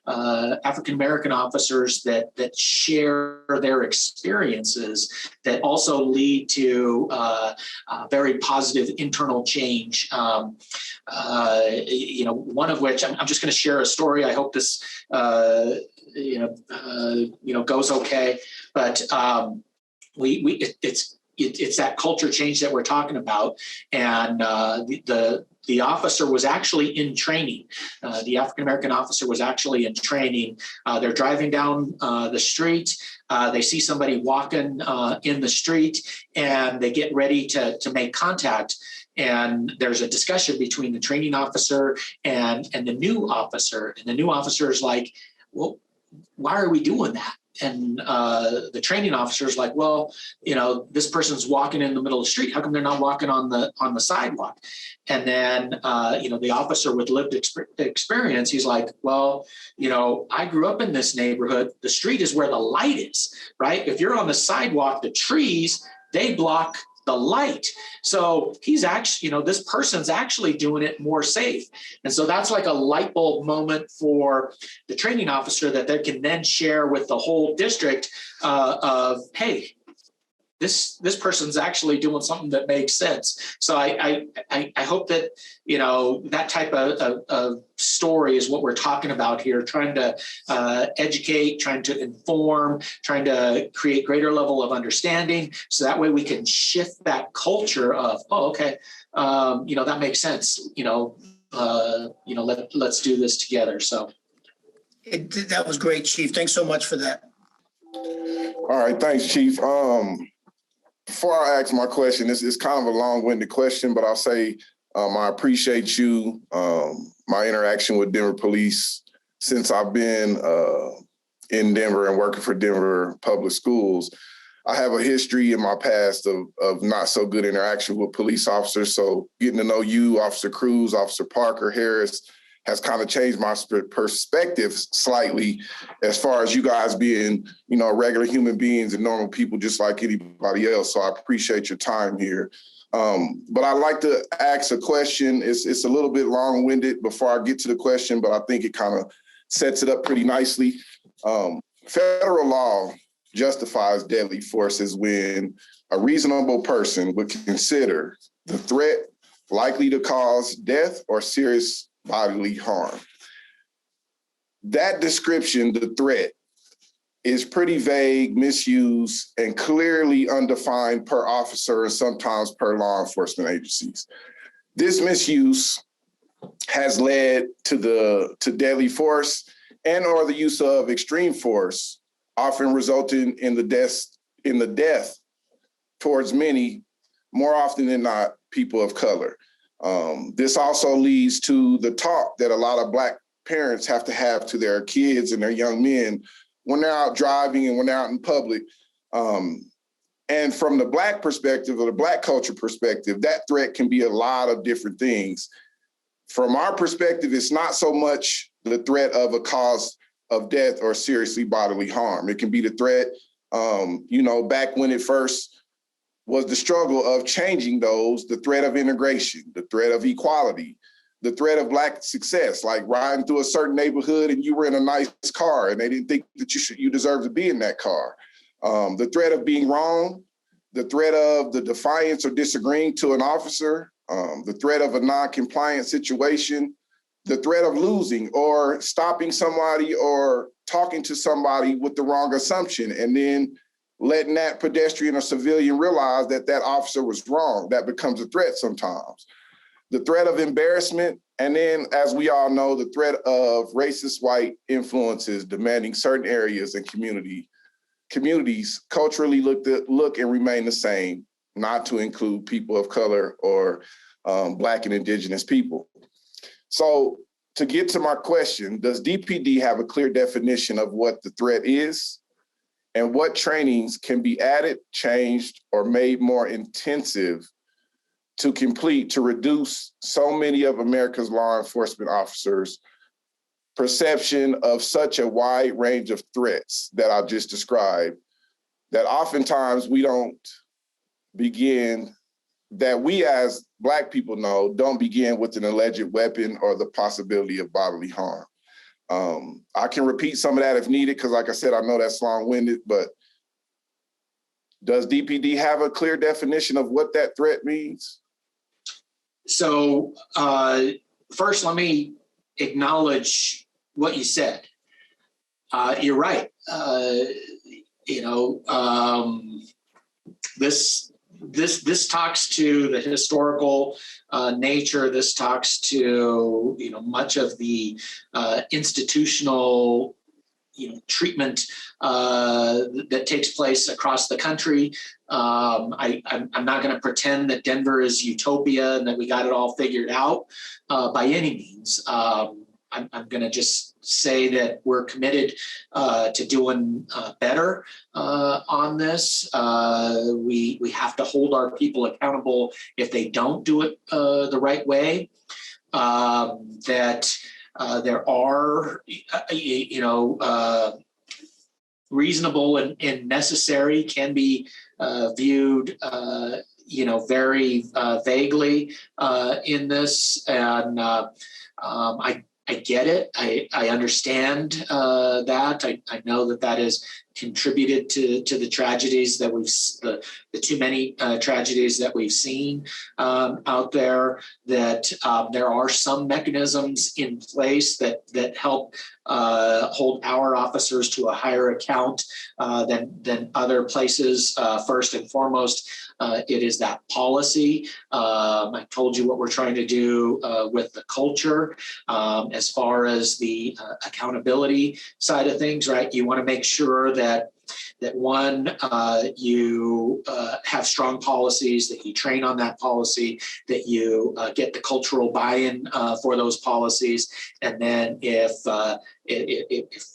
African-American officers that share their experiences that also lead to very positive internal change. One of which I'm just going to share a story. I hope this goes okay, but it's that culture change that we're talking about, and the officer was actually in training. The African-American officer was actually in training. They're driving down the street. They see somebody walking in the street, and they get ready to make contact. And there's a discussion between the training officer and the new officer. And the new officer is like, well, why are we doing that? And the training officer is like, well, this person's walking in the middle of the street. How come they're not walking on the sidewalk? And then, the officer with lived experience, he's like, well, I grew up in this neighborhood. The street is where the light is, right? If you're on the sidewalk, the trees, they block the light. So he's actually, this person's actually doing it more safe. And so that's like a light bulb moment for the training officer that they can then share with the whole district of, hey, this person's actually doing something that makes sense. So I hope that, that type of story is what we're talking about here, trying to educate, trying to inform, trying to create greater level of understanding. So that way we can shift that culture of, that makes sense. Let's do this together. So. That was great, Chief. Thanks so much for that. All right, thanks, Chief. Before I ask my question, this is kind of a long-winded question, but I'll say I appreciate you, my interaction with Denver Police since I've been in Denver and working for Denver Public Schools. I have a history in my past of not so good interaction with police officers. So getting to know you, Officer Cruz, Officer Parker, Harris, has kind of changed my perspective slightly as far as you guys being, regular human beings and normal people just like anybody else. So I appreciate your time here. But I'd like to ask a question. It's a little bit long-winded before I get to the question, but I think it kind of sets it up pretty nicely. Federal law justifies deadly forces when a reasonable person would consider the threat likely to cause death or serious bodily harm. That description, the threat, is pretty vague, misused, and clearly undefined per officer and sometimes per law enforcement agencies. This misuse has led to deadly force and or the use of extreme force, often resulting in the death towards many, more often than not, people of color. This also leads to the talk that a lot of Black parents have to their kids and their young men when they're out driving and when they're out in public. And from the Black perspective or the Black culture perspective, that threat can be a lot of different things. From our perspective, it's not so much the threat of a cause of death or seriously bodily harm. It can be the threat, back when it first was the struggle of changing those, the threat of integration, the threat of equality, the threat of Black success, like riding through a certain neighborhood and you were in a nice car and they didn't think that you deserved to be in that car. The threat of being wrong, the threat of the defiance or disagreeing to an officer, the threat of a non-compliant situation, the threat of losing or stopping somebody or talking to somebody with the wrong assumption and then letting that pedestrian or civilian realize that that officer was wrong. That becomes a threat sometimes. The threat of embarrassment, and then, as we all know, the threat of racist white influences demanding certain areas and communities culturally look and remain the same, not to include people of color or Black and Indigenous people. So to get to my question, does DPD have a clear definition of what the threat is? And what trainings can be added, changed, or made more intensive to complete to reduce so many of America's law enforcement officers' perception of such a wide range of threats that I just described, that oftentimes we as Black people know, don't begin with an alleged weapon or the possibility of bodily harm. I can repeat some of that if needed, because like I said, I know that's long-winded, but does DPD have a clear definition of what that threat means? So first, let me acknowledge what you said. You're right. This talks to the historical nature. This talks to much of the institutional treatment that takes place across the country. I'm not going to pretend that Denver is utopia and that we got it all figured out by any means. I'm going to just say that we're committed to doing better on this. We have to hold our people accountable if they don't do it the right way. That there are, reasonable and necessary can be viewed, very vaguely in this. And I get it. I understand that. I know that is contributed to the tragedies that the too many tragedies that we've seen out there. That there are some mechanisms in place that help hold our officers to a higher account than other places. First and foremost, it is that policy. I told you what we're trying to do with the culture. As far as the accountability side of things, right? You want to make sure that one, you have strong policies, that you train on that policy, that you get the cultural buy-in for those policies, and then if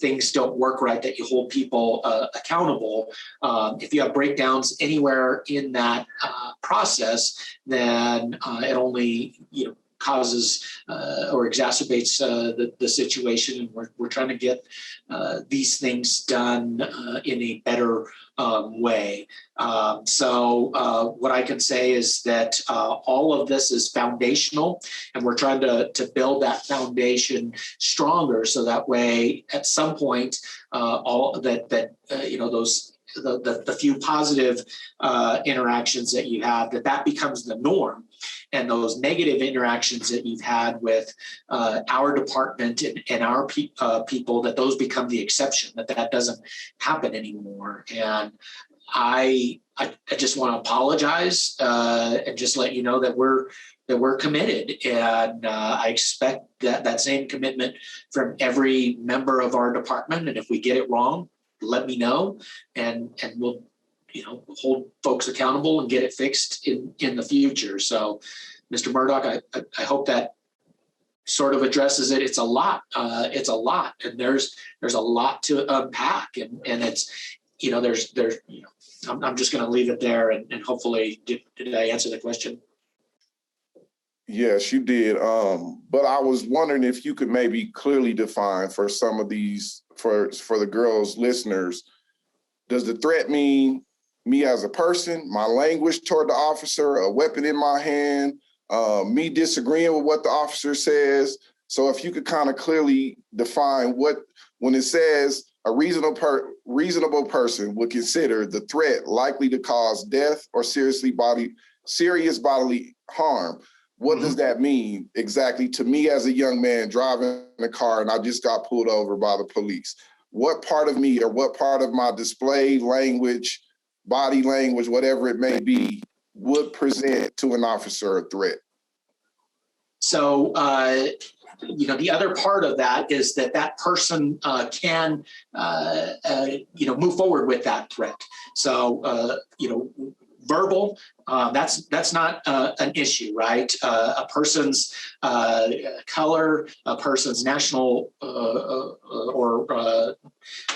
things don't work right, that you hold people accountable. If you have breakdowns anywhere in that process, then it only causes or exacerbates the situation, and we're trying to get these things done in a better way. So what I can say is that all of this is foundational, and we're trying to build that foundation stronger, so that way at some point all that those the few positive interactions that you have, that becomes the norm. And those negative interactions that you've had with our department and our people, that those become the exception, that doesn't happen anymore. And I just want to apologize and just let you know that we're committed, and I expect that same commitment from every member of our department. And if we get it wrong, let me know, and we'll hold folks accountable and get it fixed in the future. So, Mr. Murdoch, I hope that sort of addresses it. It's a lot. And there's a lot to unpack, and it's I'm just going to leave it there, and hopefully did I answer the question? Yes, you did. But I was wondering if you could maybe clearly define for some of these, for the girls listeners, does the threat mean me as a person, my language toward the officer, a weapon in my hand, me disagreeing with what the officer says? So if you could kind of clearly define when it says a reasonable person would consider the threat likely to cause death or serious bodily harm, what does that mean exactly to me as a young man driving a car and I just got pulled over by the police? What part of me or what part of my display language, body language, whatever it may be, would present to an officer a threat? So, the other part of that is that person can, move forward with that threat. So, verbal, that's not an issue, right? A person's color, a person's national or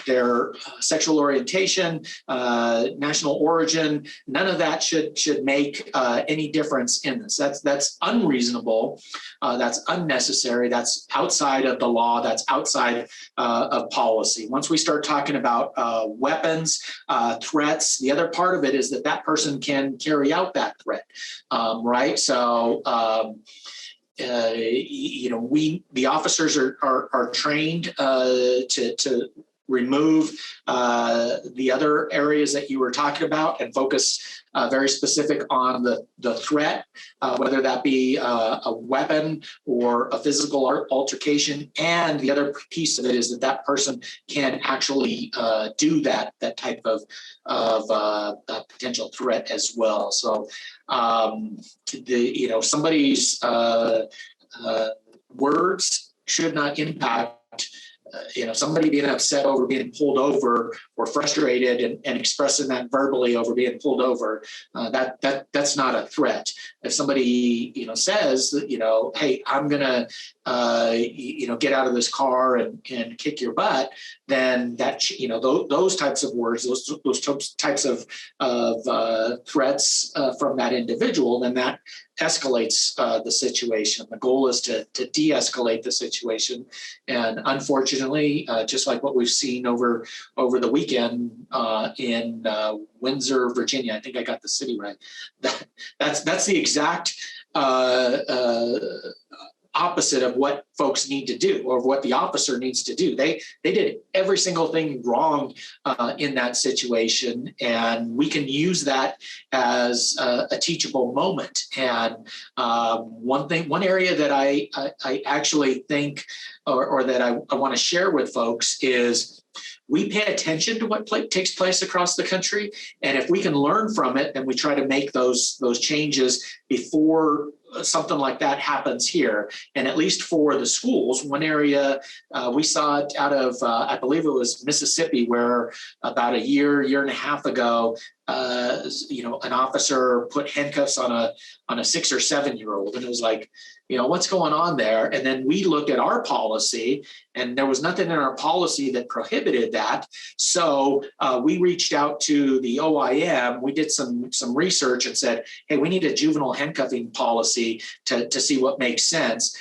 their sexual orientation, national origin, none of that should make any difference in this. That's unreasonable. That's unnecessary. That's outside of the law. That's outside of policy. Once we start talking about weapons, threats, the other part of it is that person can carry out that threat, right? So, the officers are trained to remove the other areas that you were talking about and focus very specific on the threat, whether that be a weapon or a physical altercation. And the other piece of it is that person can actually do that type of potential threat as well. So, somebody's words should not impact somebody being upset over being pulled over or frustrated and expressing that verbally over being pulled over. That's not a threat. If somebody, says that, hey, I'm going to, get out of this car and kick your butt, then that, those types of words, those types of threats from that individual, then that escalates the situation. The goal is to de-escalate the situation. And unfortunately, just like what we've seen over the weekend in Windsor, Virginia, I think I got the city right. That's the exact opposite of what folks need to do or what the officer needs to do. They did every single thing wrong in that situation, and we can use that as a teachable moment. And one area that I actually think or that I want to share with folks is we pay attention to what takes place across the country. And if we can learn from it, then we try to make those changes before something like that happens here. And at least for the schools, one area we saw it out of, I believe it was Mississippi, where about a year and a half ago, an officer put handcuffs on a 6 or 7 year old. And it was like, what's going on there? And then we looked at our policy, and there was nothing in our policy that prohibited that. So we reached out to the OIM. We did some research and said, hey, we need a juvenile handcuffing policy to see what makes sense.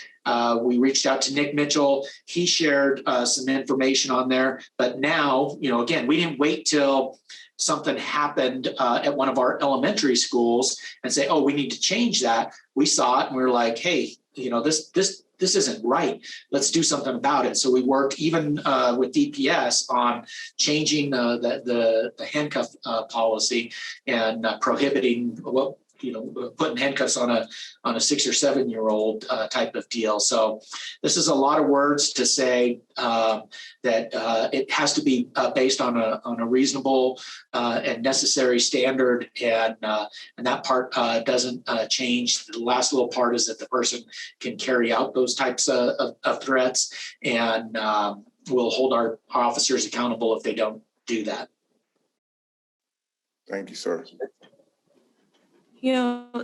We reached out to Nick Mitchell. He shared some information on there. But now, again, we didn't wait till something happened at one of our elementary schools and say, oh, we need to change that. We saw it and we were like, hey, this isn't right. Let's do something about it. So we worked even with DPS on changing the handcuff policy and prohibiting putting handcuffs on a 6 or 7 year old type of deal. So this is a lot of words to say that it has to be based on a reasonable and necessary standard, and that part doesn't change. The last little part is that the person can carry out those types of threats, and we'll hold our officers accountable if they don't do that. Thank you, sir.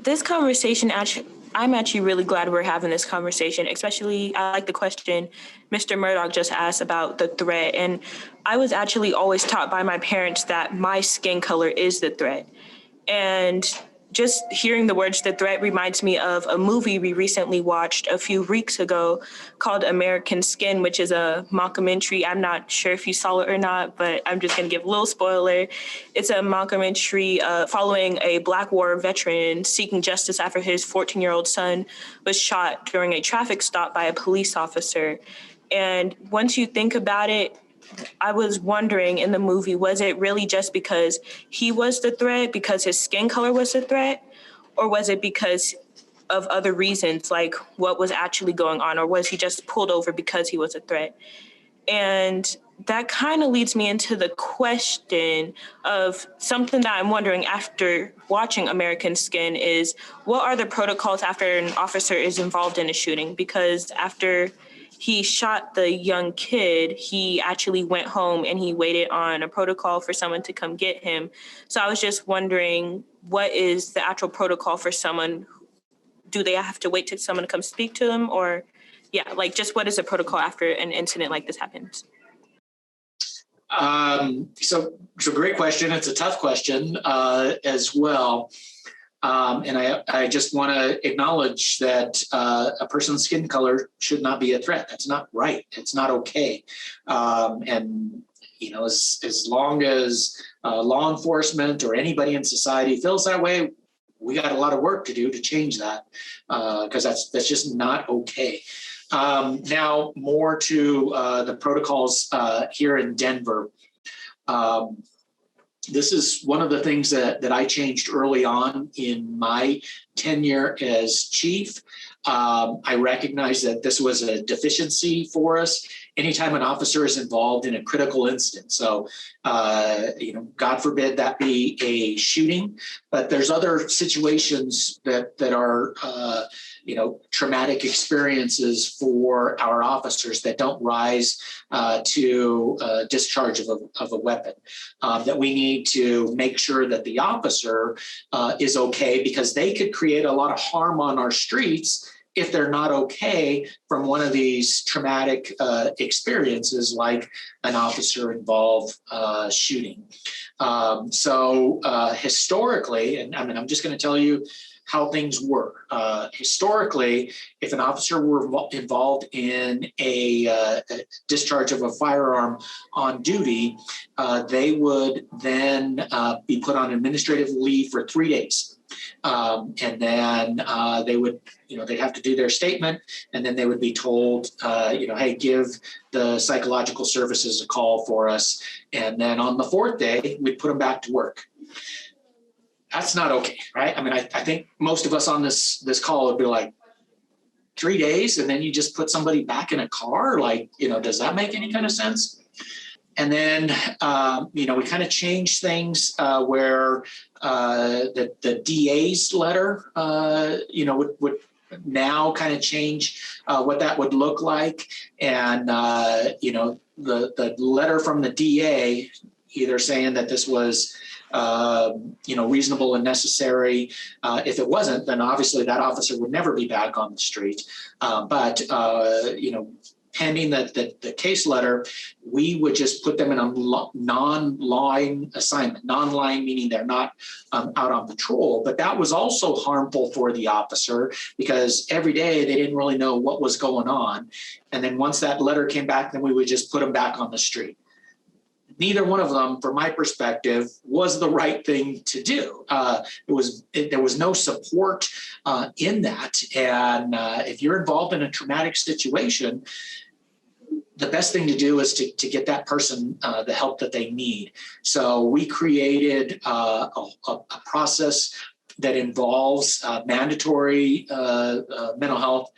This conversation, I'm actually really glad we're having this conversation, especially I like the question Mr. Murdoch just asked about the threat. And I was actually always taught by my parents that my skin color is the threat. And just hearing the words "the threat" reminds me of a movie we recently watched a few weeks ago called American Skin, which is a mockumentary. I'm not sure if you saw it or not, but I'm just going to give a little spoiler. It's a mockumentary following a Black War veteran seeking justice after his 14-year-old son was shot during a traffic stop by a police officer. And once you think about it, I was wondering in the movie, was it really just because he was the threat, because his skin color was the threat, or was it because of other reasons, like what was actually going on, or was he just pulled over because he was a threat? And that kind of leads me into the question of something that I'm wondering after watching American Skin is, what are the protocols after an officer is involved in a shooting? Because after he shot the young kid, he actually went home and he waited on a protocol for someone to come get him. So I was just wondering, what is the actual protocol for someone? Do they have to wait till someone to come speak to them? Or just what is the protocol after an incident like this happens? So it's a great question. It's a tough question as well. And I just want to acknowledge that a person's skin color should not be a threat. That's not right. It's not okay. And, as long as law enforcement or anybody in society feels that way, we got a lot of work to do to change that, because that's just not okay. Now, more to the protocols here in Denver. This is one of the things that I changed early on in my tenure as chief. I recognize that this was a deficiency for us anytime an officer is involved in a critical incident. So, God forbid that be a shooting, but there's other situations that are, traumatic experiences for our officers that don't rise to discharge of a weapon, that we need to make sure that the officer is okay, because they could create a lot of harm on our streets if they're not okay from one of these traumatic experiences, like an officer-involved shooting. So historically, and I'm just going to tell you how things work. Historically, if an officer were involved in a discharge of a firearm on duty, they would then be put on administrative leave for 3 days. And then they would, they'd have to do their statement, and then they would be told, hey, give the psychological services a call for us. And then on the fourth day, we'd put them back to work. That's not okay, right? I mean, I think most of us on this call would be like, 3 days, and then you just put somebody back in a car? Like, does that make any kind of sense? And then, we kind of changed things where the DA's letter, would now kind of change what that would look like. And, the letter from the DA, either saying that this was, reasonable and necessary. If it wasn't, then obviously that officer would never be back on the street. But pending the case letter, we would just put them in a non-line assignment. Non-line meaning they're not out on patrol, but that was also harmful for the officer because every day they didn't really know what was going on. And then once that letter came back, then we would just put them back on the street. Neither one of them, from my perspective, was the right thing to do. There was no support in that. And if you're involved in a traumatic situation, the best thing to do is to get that person the help that they need. So we created a process that involves mandatory mental health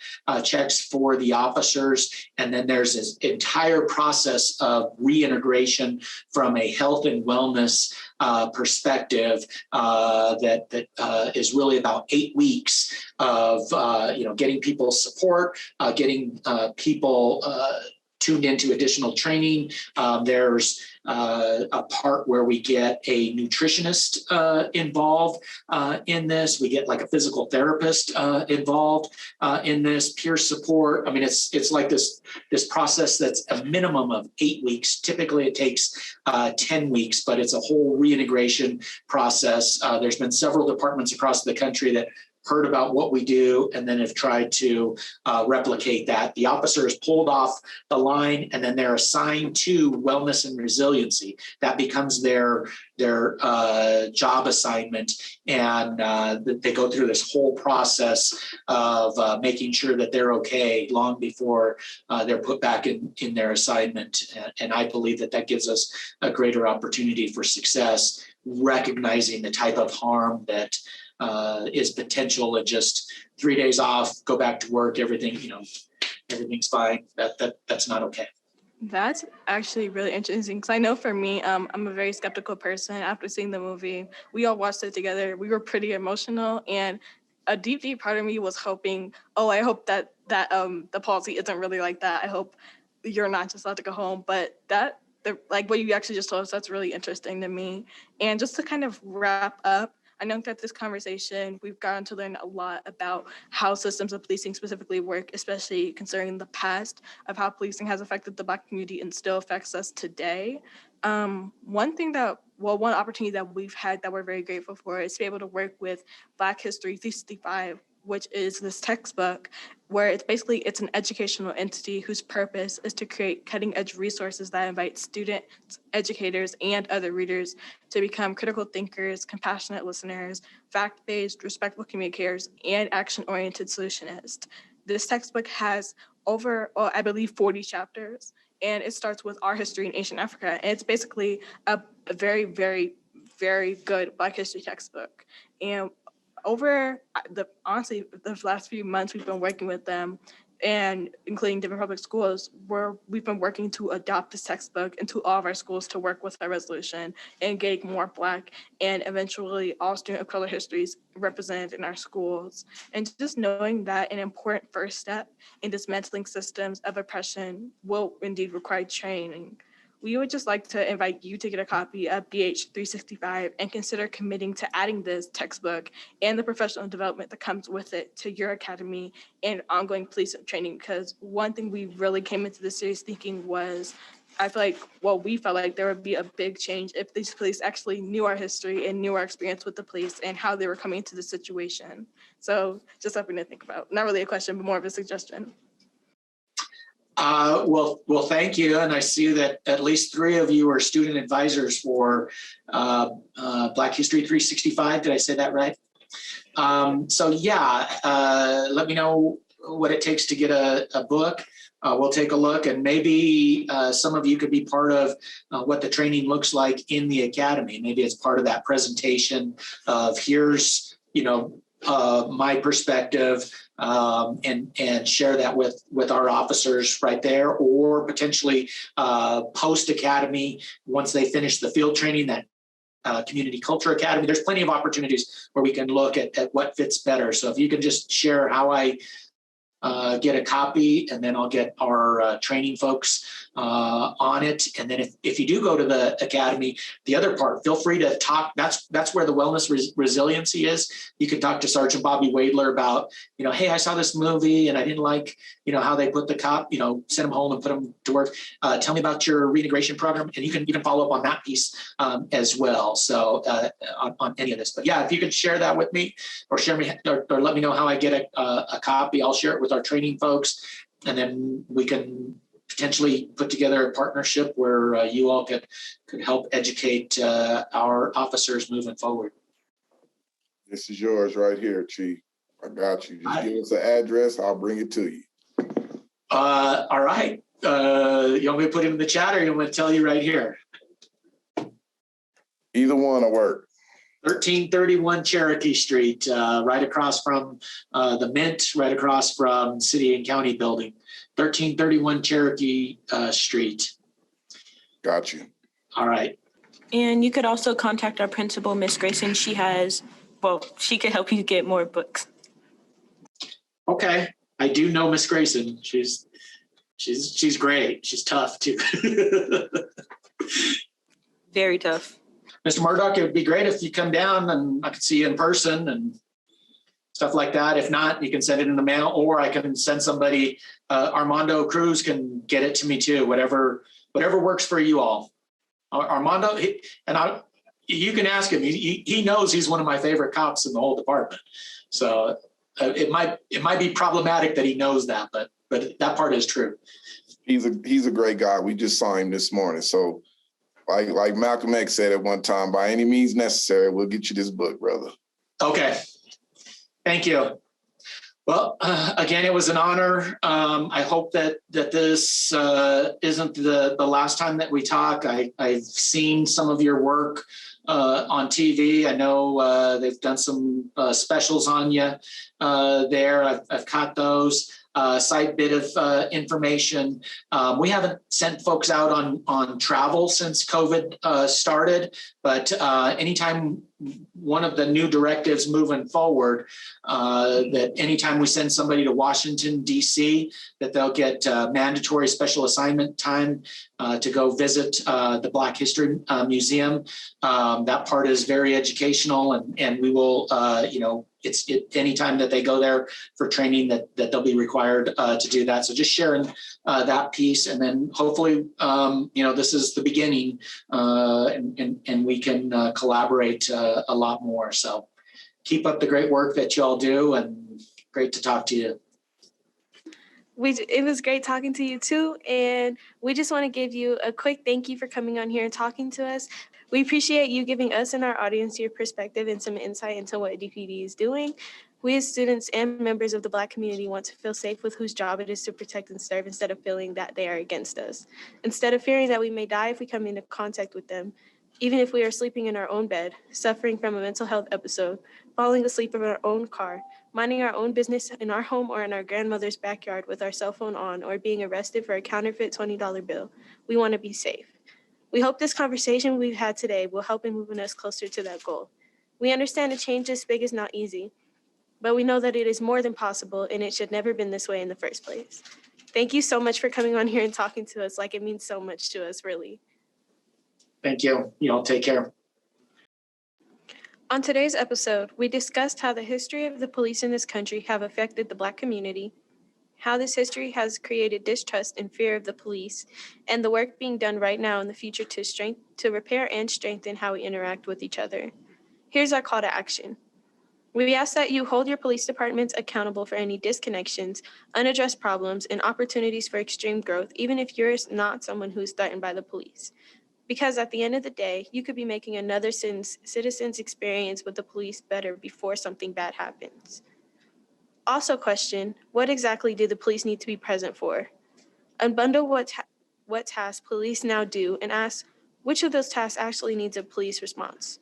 checks for the officers. And then there's this entire process of reintegration from a health and wellness perspective that is really about 8 weeks of, getting people support, getting people tuned into additional training. There's a part where we get a nutritionist involved in this. We get like a physical therapist involved in this, peer support. I mean, it's like this process that's a minimum of 8 weeks. Typically, it takes 10 weeks, but it's a whole reintegration process. There's been several departments across the country that heard about what we do and then have tried to replicate that. The officer is pulled off the line and then they're assigned to wellness and resiliency. That becomes their job assignment. And they go through this whole process of making sure that they're okay long before they're put back in their assignment. And I believe that gives us a greater opportunity for success, recognizing the type of harm that is potential and just 3 days off, go back to work, everything's fine. That's not okay. That's actually really interesting because I know for me, I'm a very skeptical person. After seeing the movie, we all watched it together. We were pretty emotional, and a deep part of me was hoping, I hope that the policy isn't really like that. I hope you're not just allowed to go home. But like what you actually just told us, that's really interesting to me. And just to kind of wrap up, I know that this conversation, we've gotten to learn a lot about how systems of policing specifically work, especially considering the past of how policing has affected the Black community and still affects us today. One opportunity that we've had that we're very grateful for is to be able to work with Black History 365, which is this textbook where it's an educational entity whose purpose is to create cutting-edge resources that invite students, educators, and other readers to become critical thinkers, compassionate listeners, fact-based, respectful communicators, and action-oriented solutionists. This textbook has I believe 40 chapters, and it starts with our history in ancient Africa. And it's basically a very, very, very good Black history textbook. And over the last few months, we've been working with them, and including different public schools, where we've been working to adopt this textbook into all of our schools to work with our resolution and getting more Black and eventually all student of color histories represented in our schools. And just knowing that an important first step in dismantling systems of oppression will indeed require training. We would just like to invite you to get a copy of BH 365 and consider committing to adding this textbook and the professional development that comes with it to your academy and ongoing police training. Because one thing we really came into this series thinking was, we felt like there would be a big change if these police actually knew our history and knew our experience with the police and how they were coming into the situation. So just something to think about. Not really a question, but more of a suggestion. Well, thank you. And I see that at least 3 of you are student advisors for Black History 365. Did I say that right? So yeah, let me know what it takes to get a book. We'll take a look, and maybe some of you could be part of what the training looks like in the academy. Maybe it's part of that presentation of here's, my perspective, and share that with our officers right there, or potentially post academy once they finish the field training, that Community Culture Academy. There's plenty of opportunities where we can look at what fits better. So if you can just share how I get a copy, and then I'll get our training folks on it. And then if you do go to the academy, the other part, feel free to talk. That's where the wellness resiliency is. You can talk to Sergeant Bobby Wadler about, hey, I saw this movie and I didn't like, how they put the cop, send them home and put them to work. Tell me about your reintegration program, and you can follow up on that piece as well. So on any of this, but yeah, if you could share that with me, or share me, or let me know how I get a copy. I'll share it with our training folks, and then we can potentially put together a partnership where you all could help educate our officers moving forward. This is yours right here, Chief. I got you. Just give us an address. I'll bring it to you. All right. You want me to put it in the chat, or you want me to tell you right here? Either one will work. 1331 Cherokee Street, right across from the Mint, right across from City and County Building. 1331 Cherokee Street. Got you. All right. And you could also contact our principal, Miss Grayson. She could help you get more books. Okay. I do know Miss Grayson. She's great. She's tough too. Very tough. Mr. Murdoch, it would be great if you come down and I could see you in person and stuff like that. If not, you can send it in the mail, or I can send somebody. Armando Cruz can get it to me too. Whatever works for you all. Armando, you can ask him. He knows he's one of my favorite cops in the whole department. So it might be problematic that he knows that, but that part is true. He's a great guy. We just saw him this morning. So like Malcolm X said at one time, by any means necessary, we'll get you this book, brother. Okay. Thank you. Well, again, it was an honor. I hope that this isn't the last time that we talk. I've seen some of your work on TV. I know they've done some specials on you there. I've caught those. Side bit of information. We haven't sent folks out on travel since COVID started, but anytime one of the new directives moving forward, that anytime we send somebody to Washington, D.C., that they'll get mandatory special assignment time to go visit the Black History Museum. That part is very educational, and we will, it's anytime that they go there for training that they'll be required to do that. So just sharing that piece, and then hopefully, this is the beginning, and we can collaborate a lot more. So keep up the great work that you all do, and great to talk to you. It was great talking to you too, and we just want to give you a quick thank you for coming on here and talking to us. We appreciate you giving us and our audience your perspective and some insight into what DPD is doing. We as students and members of the Black community want to feel safe with whose job it is to protect and serve, instead of feeling that they are against us. Instead of fearing that we may die if we come into contact with them, even if we are sleeping in our own bed, suffering from a mental health episode, falling asleep in our own car, minding our own business in our home or in our grandmother's backyard with our cell phone on, or being arrested for a counterfeit $20 bill. We want to be safe. We hope this conversation we've had today will help in moving us closer to that goal. We understand a change this big is not easy, but we know that it is more than possible, and it should never been this way in the first place. Thank you so much for coming on here and talking to us. It means so much to us, really. Thank you. Take care. On today's episode, we discussed how the history of the police in this country have affected the Black community, how this history has created distrust and fear of the police, and the work being done right now in the future to repair and strengthen how we interact with each other. Here's our call to action. We ask that you hold your police departments accountable for any disconnections, unaddressed problems, and opportunities for extreme growth, even if you're not someone who is threatened by the police. Because at the end of the day, you could be making another citizen's experience with the police better before something bad happens. Also question, what exactly do the police need to be present for? Unbundle what tasks police now do and ask which of those tasks actually needs a police response.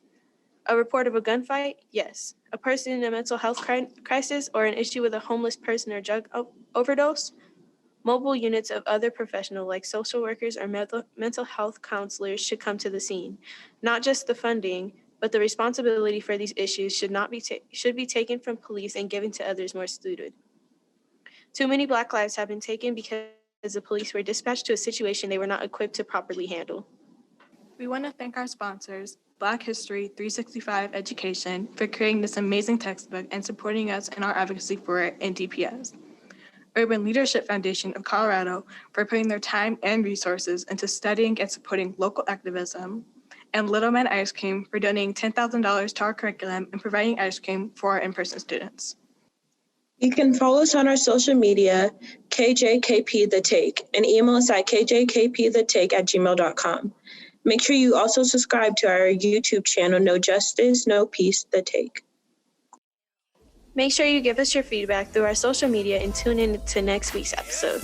A report of a gunfight? Yes. A person in a mental health crisis or an issue with a homeless person or drug overdose? Mobile units of other professionals like social workers or mental health counselors should come to the scene. Not just the funding, but the responsibility for these issues should be taken from police and given to others more suited. Too many Black lives have been taken because the police were dispatched to a situation they were not equipped to properly handle. We want to thank our sponsors, Black History 365 Education, for creating this amazing textbook and supporting us in our advocacy for it in DPS. Urban Leadership Foundation of Colorado for putting their time and resources into studying and supporting local activism, and Little Man Ice Cream for donating $10,000 to our curriculum and providing ice cream for our in-person students. You can follow us on our social media, KJKP The Take, and email us at kjkpthetake@gmail.com. Make sure you also subscribe to our YouTube channel, No Justice, No Peace, The Take. Make sure you give us your feedback through our social media and tune in to next week's episode.